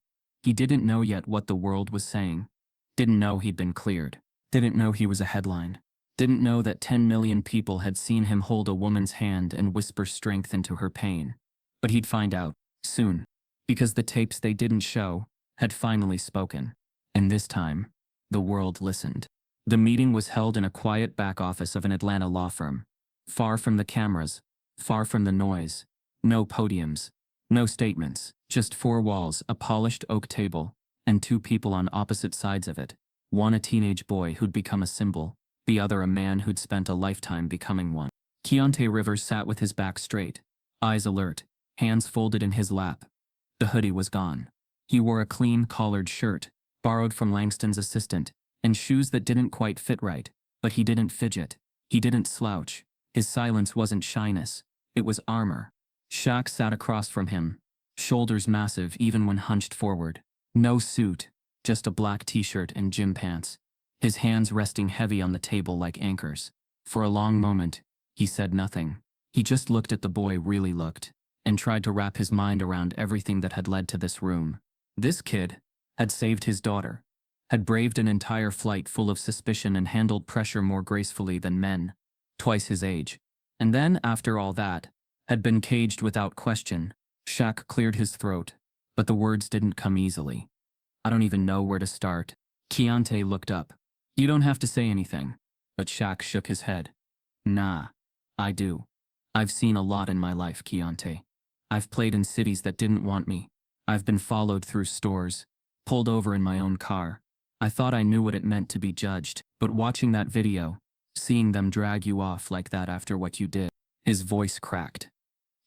he didn't know yet what the world was saying. Didn't know he'd been cleared. Didn't know he was a headline. Didn't know that 10 million people had seen him hold a woman's hand and whisper strength into her pain. But he'd find out, soon. Because the tapes they didn't show had finally spoken. And this time, the world listened. The meeting was held in a quiet back office of an Atlanta law firm. Far from the cameras, far from the noise. No podiums, no statements, just four walls, a polished oak table, and two people on opposite sides of it. One a teenage boy who'd become a symbol, the other a man who'd spent a lifetime becoming one. Keontae Rivers sat with his back straight, eyes alert, hands folded in his lap. The hoodie was gone. He wore a clean collared shirt, borrowed from Langston's assistant, and shoes that didn't quite fit right, but he didn't fidget. He didn't slouch. His silence wasn't shyness. It was armor. Shaq sat across from him, shoulders massive even when hunched forward. No suit, just a black t-shirt and gym pants. His hands resting heavy on the table like anchors. For a long moment, he said nothing. He just looked at the boy, really looked, and tried to wrap his mind around everything that had led to this room. This kid had saved his daughter, had braved an entire flight full of suspicion and handled pressure more gracefully than men, twice his age. And then, after all that, had been caged without question. Shaq cleared his throat, but the words didn't come easily. "I don't even know where to start." Keontae looked up. "You don't have to say anything." But Shaq shook his head. "Nah, I do. I've seen a lot in my life, Keontae. I've played in cities that didn't want me. I've been followed through stores, pulled over in my own car. I thought I knew what it meant to be judged, but watching that video, seeing them drag you off like that after what you did." His voice cracked.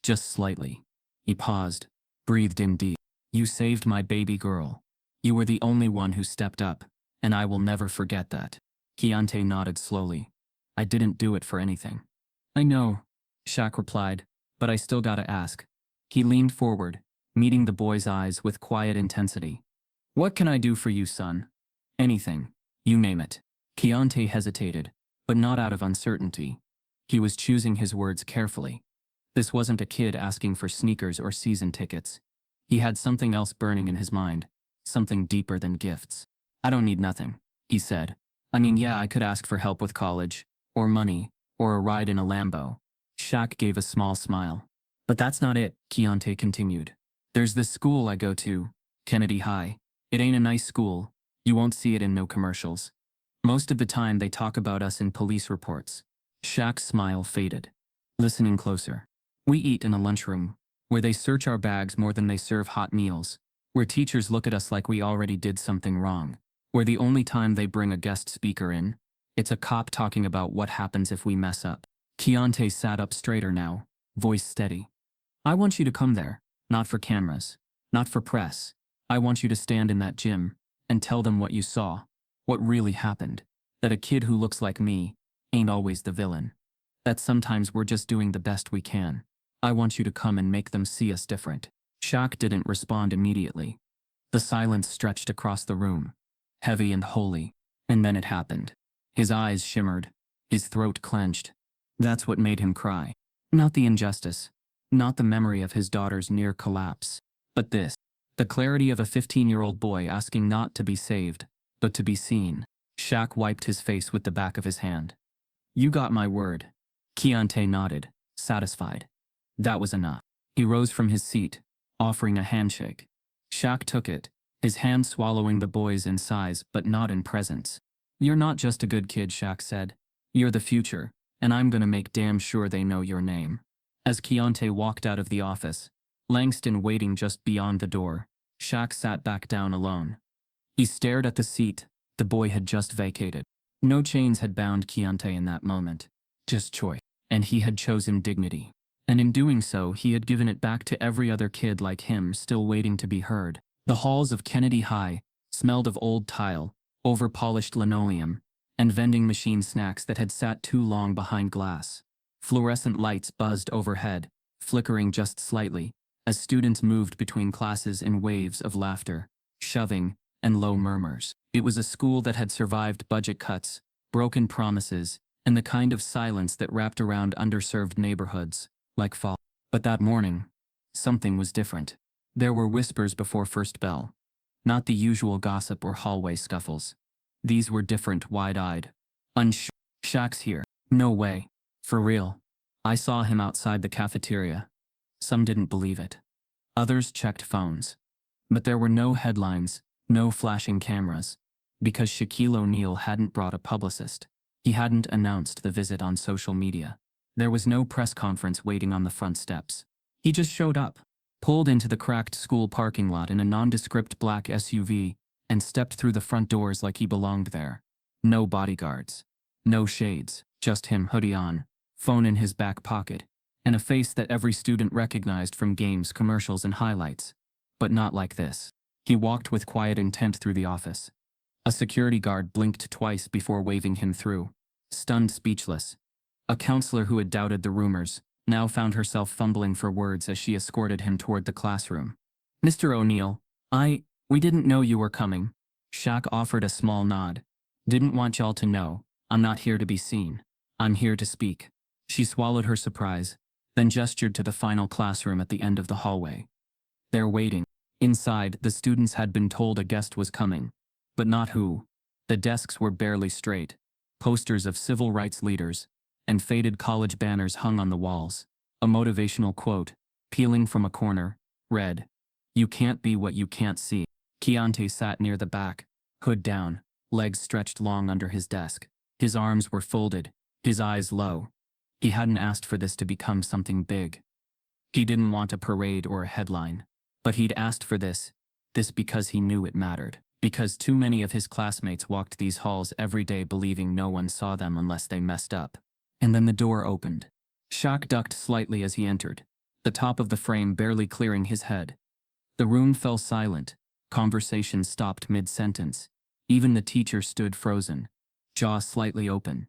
Just slightly. He paused, breathed in deep. "You saved my baby girl. You were the only one who stepped up, and I will never forget that." Keontae nodded slowly. "I didn't do it for anything." "I know," Shaq replied, "but I still gotta ask." He leaned forward, meeting the boy's eyes with quiet intensity. "What can I do for you, son?" "Anything. You name it." Keontae hesitated, but not out of uncertainty. He was choosing his words carefully. This wasn't a kid asking for sneakers or season tickets. He had something else burning in his mind, something deeper than gifts. "I don't need nothing," he said. "I mean, yeah, I could ask for help with college, or money, or a ride in a Lambo." Shaq gave a small smile. "But that's not it," Keontae continued. "There's this school I go to, Kennedy High. It ain't a nice school. You won't see it in no commercials. Most of the time they talk about us in police reports. Shaq's smile faded. Listening closer. We eat in a lunchroom, where they search our bags more than they serve hot meals, where teachers look at us like we already did something wrong, where the only time they bring a guest speaker in, it's a cop talking about what happens if we mess up. Keontae sat up straighter now, voice steady. I want you to come there, not for cameras, not for press. I want you to stand in that gym and tell them what you saw, what really happened, that a kid who looks like me ain't always the villain, that sometimes we're just doing the best we can. I want you to come and make them see us different. Shaq didn't respond immediately. The silence stretched across the room, heavy and holy, and then it happened. His eyes shimmered, his throat clenched. That's what made him cry. Not the injustice, not the memory of his daughter's near collapse, but this. The clarity of a 15-year-old boy asking not to be saved, but to be seen. Shaq wiped his face with the back of his hand. You got my word. Keontae nodded, satisfied. That was enough. He rose from his seat, offering a handshake. Shaq took it, his hand swallowing the boy's in size but not in presence. You're not just a good kid, Shaq said. You're the future, and I'm gonna make damn sure they know your name. As Keontae walked out of the office, Langston waiting just beyond the door, Shaq sat back down alone. He stared at the seat the boy had just vacated. No chains had bound Keontae in that moment, just choice. And he had chosen dignity. And in doing so, he had given it back to every other kid like him still waiting to be heard. The halls of Kennedy High smelled of old tile, over-polished linoleum, and vending machine snacks that had sat too long behind glass. Fluorescent lights buzzed overhead, flickering just slightly, as students moved between classes in waves of laughter, shoving, and low murmurs. It was a school that had survived budget cuts, broken promises, and the kind of silence that wrapped around underserved neighborhoods, like fall. But that morning, something was different. There were whispers before first bell. Not the usual gossip or hallway scuffles. These were different, wide-eyed. Unsure. Shaq's here. No way. For real. I saw him outside the cafeteria. Some didn't believe it. Others checked phones. But there were no headlines, no flashing cameras, because Shaquille O'Neal hadn't brought a publicist. He hadn't announced the visit on social media. There was no press conference waiting on the front steps. He just showed up, pulled into the cracked school parking lot in a nondescript black SUV, and stepped through the front doors like he belonged there. No bodyguards. No shades, just him, hoodie on, phone in his back pocket, and a face that every student recognized from games, commercials, and highlights. But not like this. He walked with quiet intent through the office. A security guard blinked twice before waving him through, stunned, speechless. A counselor who had doubted the rumors now found herself fumbling for words as she escorted him toward the classroom. Mr. O'Neal, we didn't know you were coming. Shaq offered a small nod. Didn't want y'all to know. I'm not here to be seen. I'm here to speak. She swallowed her surprise, then gestured to the final classroom at the end of the hallway. They're waiting. Inside, the students had been told a guest was coming, but not who. The desks were barely straight. Posters of civil rights leaders and faded college banners hung on the walls. A motivational quote, peeling from a corner, read, "You can't be what you can't see." Keontae sat near the back, hood down, legs stretched long under his desk. His arms were folded, his eyes low. He hadn't asked for this to become something big. He didn't want a parade or a headline. But he'd asked for this because he knew it mattered. Because too many of his classmates walked these halls every day believing no one saw them unless they messed up. And then the door opened. Shaq ducked slightly as he entered, the top of the frame barely clearing his head. The room fell silent. Conversation stopped mid-sentence. Even the teacher stood frozen, jaw slightly open.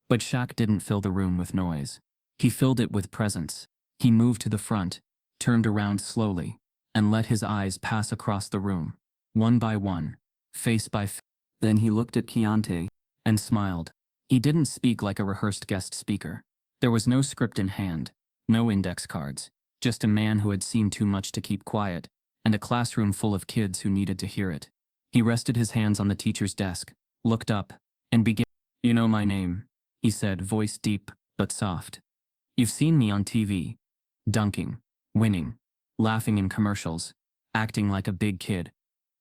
But Shaq didn't fill the room with noise. He filled it with presence. He moved to the front, turned around slowly, and let his eyes pass across the room, one by one, face by face. Then he looked at Keontae and smiled. He didn't speak like a rehearsed guest speaker. There was no script in hand, no index cards, just a man who had seen too much to keep quiet, and a classroom full of kids who needed to hear it. He rested his hands on the teacher's desk, looked up, and began. "You know my name," he said, voice deep but soft. "You've seen me on TV, dunking, winning, laughing in commercials, acting like a big kid."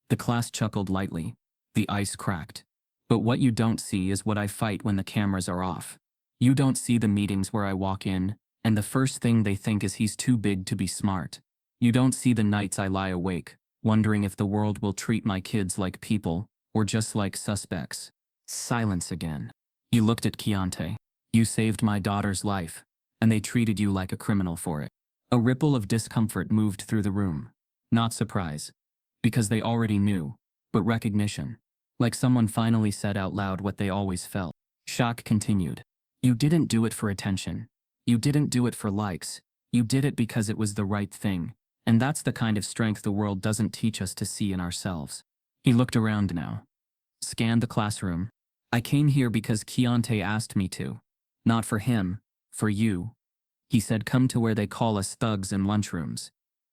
The class chuckled lightly. The ice cracked. But what you don't see is what I fight when the cameras are off. You don't see the meetings where I walk in, and the first thing they think is he's too big to be smart. You don't see the nights I lie awake, wondering if the world will treat my kids like people, or just like suspects. Silence again. You looked at Keontae. You saved my daughter's life, and they treated you like a criminal for it. A ripple of discomfort moved through the room. Not surprise, because they already knew, but recognition. Like someone finally said out loud what they always felt. Shaq continued. You didn't do it for attention. You didn't do it for likes. You did it because it was the right thing. And that's the kind of strength the world doesn't teach us to see in ourselves. He looked around now. Scanned the classroom. I came here because Keontae asked me to. Not for him, for you. He said come to where they call us thugs in lunchrooms.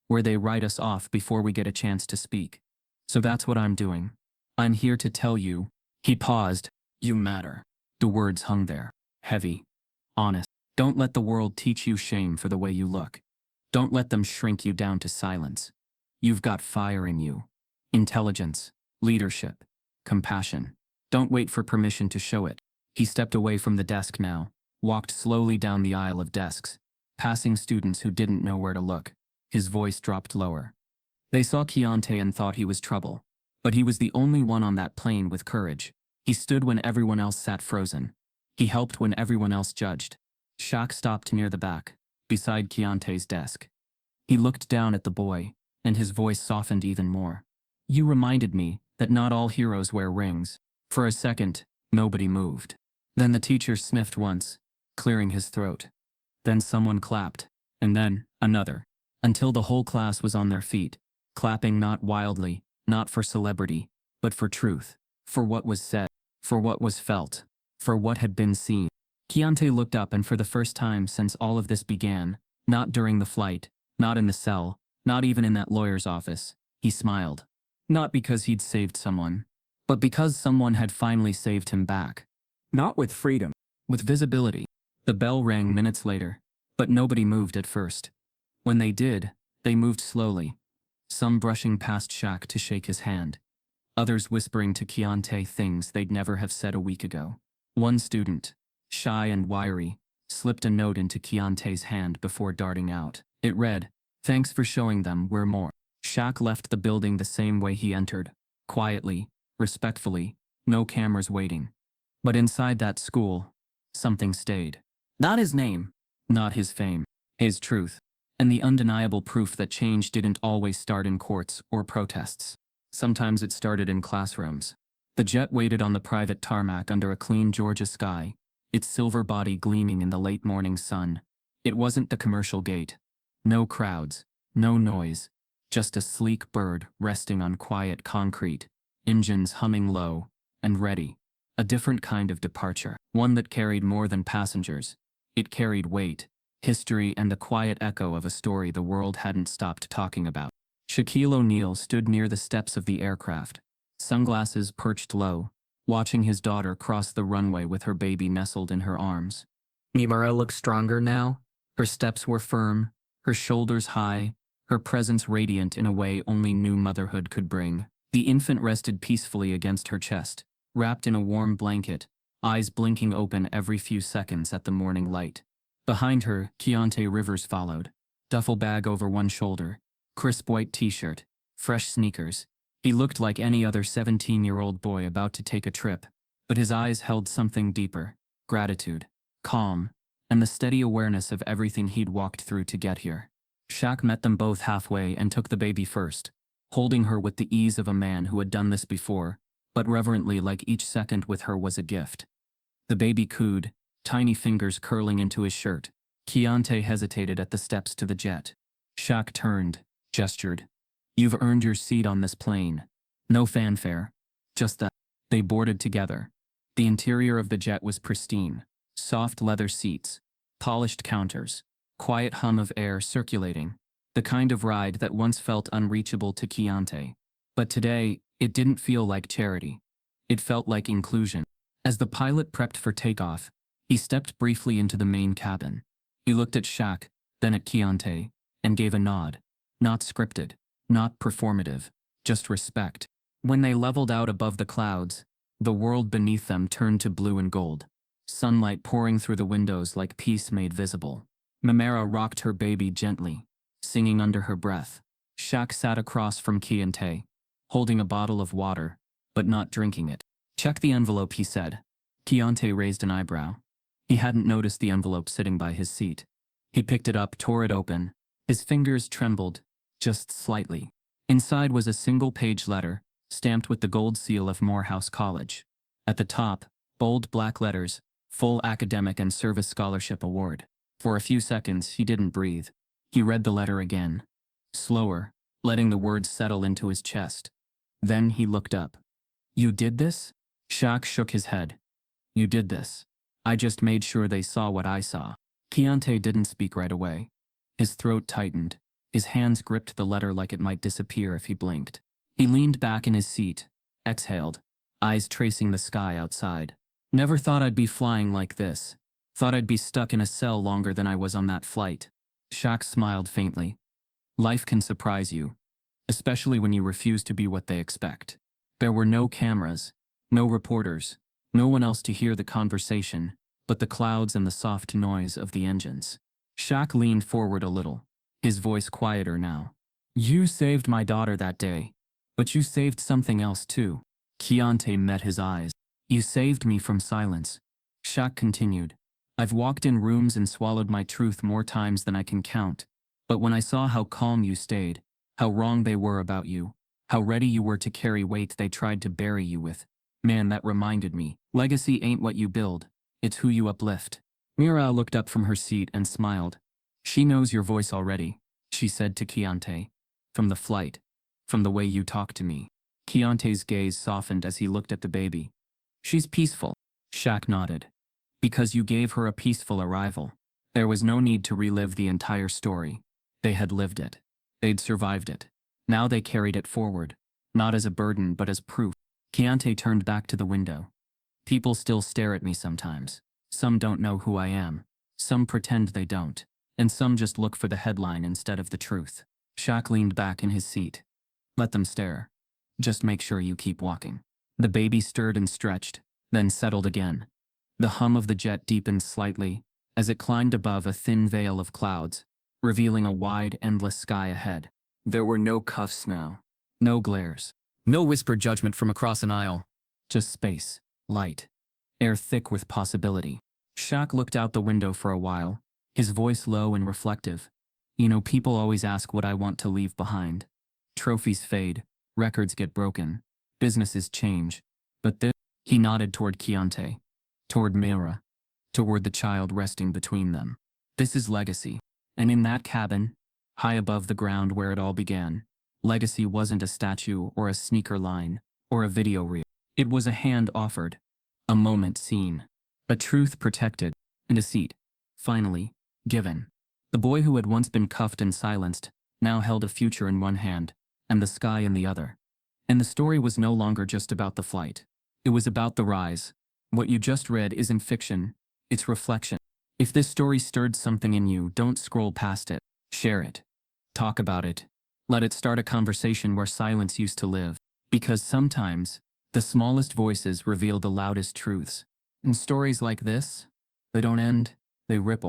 Where they write us off before we get a chance to speak. So that's what I'm doing. I'm here to tell you. He paused. You matter. The words hung there. Heavy. Honest. Don't let the world teach you shame for the way you look. Don't let them shrink you down to silence. You've got fire in you. Intelligence. Leadership. Compassion. Don't wait for permission to show it. He stepped away from the desk now, walked slowly down the aisle of desks, passing students who didn't know where to look. His voice dropped lower. They saw Keontae and thought he was trouble. But he was the only one on that plane with courage. He stood when everyone else sat frozen. He helped when everyone else judged. Shaq stopped near the back, beside Keontae's desk. He looked down at the boy, and his voice softened even more. You reminded me that not all heroes wear rings. For a second, nobody moved. Then the teacher sniffed once, clearing his throat. Then someone clapped, and then another, until the whole class was on their feet, clapping not wildly, not for celebrity, but for truth, for what was said, for what was felt, for what had been seen. Keontae looked up, and for the first time since all of this began, not during the flight, not in the cell, not even in that lawyer's office, he smiled. Not because he'd saved someone, but because someone had finally saved him back. Not with freedom, with visibility. The bell rang minutes later, but nobody moved at first. When they did, they moved slowly. Some brushing past Shaq to shake his hand. Others whispering to Keontae things they'd never have said a week ago. One student, shy and wiry, slipped a note into Keontae's hand before darting out. It read, "Thanks for showing them we're more." Shaq left the building the same way he entered, quietly, respectfully, no cameras waiting. But inside that school, something stayed. Not his name, not his fame, his truth, and the undeniable proof that change didn't always start in courts or protests. Sometimes it started in classrooms. The jet waited on the private tarmac under a clean Georgia sky, its silver body gleaming in the late morning sun. It wasn't the commercial gate. No crowds, no noise, just a sleek bird resting on quiet concrete, engines humming low and ready. A different kind of departure, one that carried more than passengers. It carried weight, history, and the quiet echo of a story the world hadn't stopped talking about. Shaquille O'Neal stood near the steps of the aircraft, sunglasses perched low, watching his daughter cross the runway with her baby nestled in her arms. Mimara looked stronger now. Her steps were firm, her shoulders high, her presence radiant in a way only new motherhood could bring. The infant rested peacefully against her chest, wrapped in a warm blanket, eyes blinking open every few seconds at the morning light. Behind her, Keontae Rivers followed, duffel bag over one shoulder, crisp white t-shirt, fresh sneakers. He looked like any other 17-year-old boy about to take a trip, but his eyes held something deeper, gratitude, calm, and the steady awareness of everything he'd walked through to get here. Shaq met them both halfway and took the baby first, holding her with the ease of a man who had done this before, but reverently, like each second with her was a gift. The baby cooed, tiny fingers curling into his shirt. Keontae hesitated at the steps to the jet. Shaq turned, gestured. "You've earned your seat on this plane." No fanfare. Just that. They boarded together. The interior of the jet was pristine. Soft leather seats, polished counters, quiet hum of air circulating. The kind of ride that once felt unreachable to Keontae. But today, it didn't feel like charity. It felt like inclusion. As the pilot prepped for takeoff, he stepped briefly into the main cabin. He looked at Shaq, then at Keontae, and gave a nod. Not scripted, not performative, just respect. When they leveled out above the clouds, the world beneath them turned to blue and gold. Sunlight pouring through the windows like peace made visible. Mimera rocked her baby gently, singing under her breath. Shaq sat across from Keontae, holding a bottle of water, but not drinking it. "Check the envelope," he said. Keontae raised an eyebrow. He hadn't noticed the envelope sitting by his seat. He picked it up, tore it open. His fingers trembled, just slightly. Inside was a single-page letter, stamped with the gold seal of Morehouse College. At the top, bold black letters, "Full Academic and Service Scholarship Award." For a few seconds, he didn't breathe. He read the letter again, slower, letting the words settle into his chest. Then he looked up. "You did this?" Shaq shook his head. "You did this. I just made sure they saw what I saw." Keontae didn't speak right away. His throat tightened. His hands gripped the letter like it might disappear if he blinked. He leaned back in his seat, exhaled, eyes tracing the sky outside. "Never thought I'd be flying like this. Thought I'd be stuck in a cell longer than I was on that flight." Shaq smiled faintly. "Life can surprise you, especially when you refuse to be what they expect." There were no cameras, no reporters, no one else to hear the conversation, but the clouds and the soft noise of the engines. Shaq leaned forward a little, his voice quieter now. "You saved my daughter that day, but you saved something else too." Keontae met his eyes. "You saved me from silence." Shaq continued. "I've walked in rooms and swallowed my truth more times than I can count, but when I saw how calm you stayed, how wrong they were about you, how ready you were to carry weight they tried to bury you with, man, that reminded me. Legacy ain't what you build, it's who you uplift." Mira looked up from her seat and smiled. "She knows your voice already," she said to Keontae. "From the flight. From the way you talk to me." Keontae's gaze softened as he looked at the baby. "She's peaceful." Shaq nodded. "Because you gave her a peaceful arrival. There was no need to relive the entire story. They had lived it. They'd survived it. Now they carried it forward, not as a burden but as proof." Keontae turned back to the window. "People still stare at me sometimes. Some don't know who I am. Some pretend they don't. And some just look for the headline instead of the truth." Shaq leaned back in his seat. "Let them stare. Just make sure you keep walking." The baby stirred and stretched, then settled again. The hum of the jet deepened slightly as it climbed above a thin veil of clouds, revealing a wide, endless sky ahead. There were no cuffs now, no glares, no whispered judgment from across an aisle. Just space, light, air thick with possibility. Shaq looked out the window for a while, his voice low and reflective. "You know, people always ask what I want to leave behind. Trophies fade, records get broken, businesses change. But this," he nodded toward Keontae, toward Mira, toward the child resting between them. "This is legacy." And in that cabin, high above the ground where it all began, legacy wasn't a statue or a sneaker line or a video reel. It was a hand offered, a moment seen, a truth protected, and a seat, finally, given. The boy who had once been cuffed and silenced now held a future in one hand and the sky in the other. And the story was no longer just about the flight. It was about the rise. What you just read isn't fiction, it's reflection. If this story stirred something in you, don't scroll past it. Share it. Talk about it. Let it start a conversation where silence used to live. Because sometimes, the smallest voices reveal the loudest truths. And stories like this, they don't end, they ripple.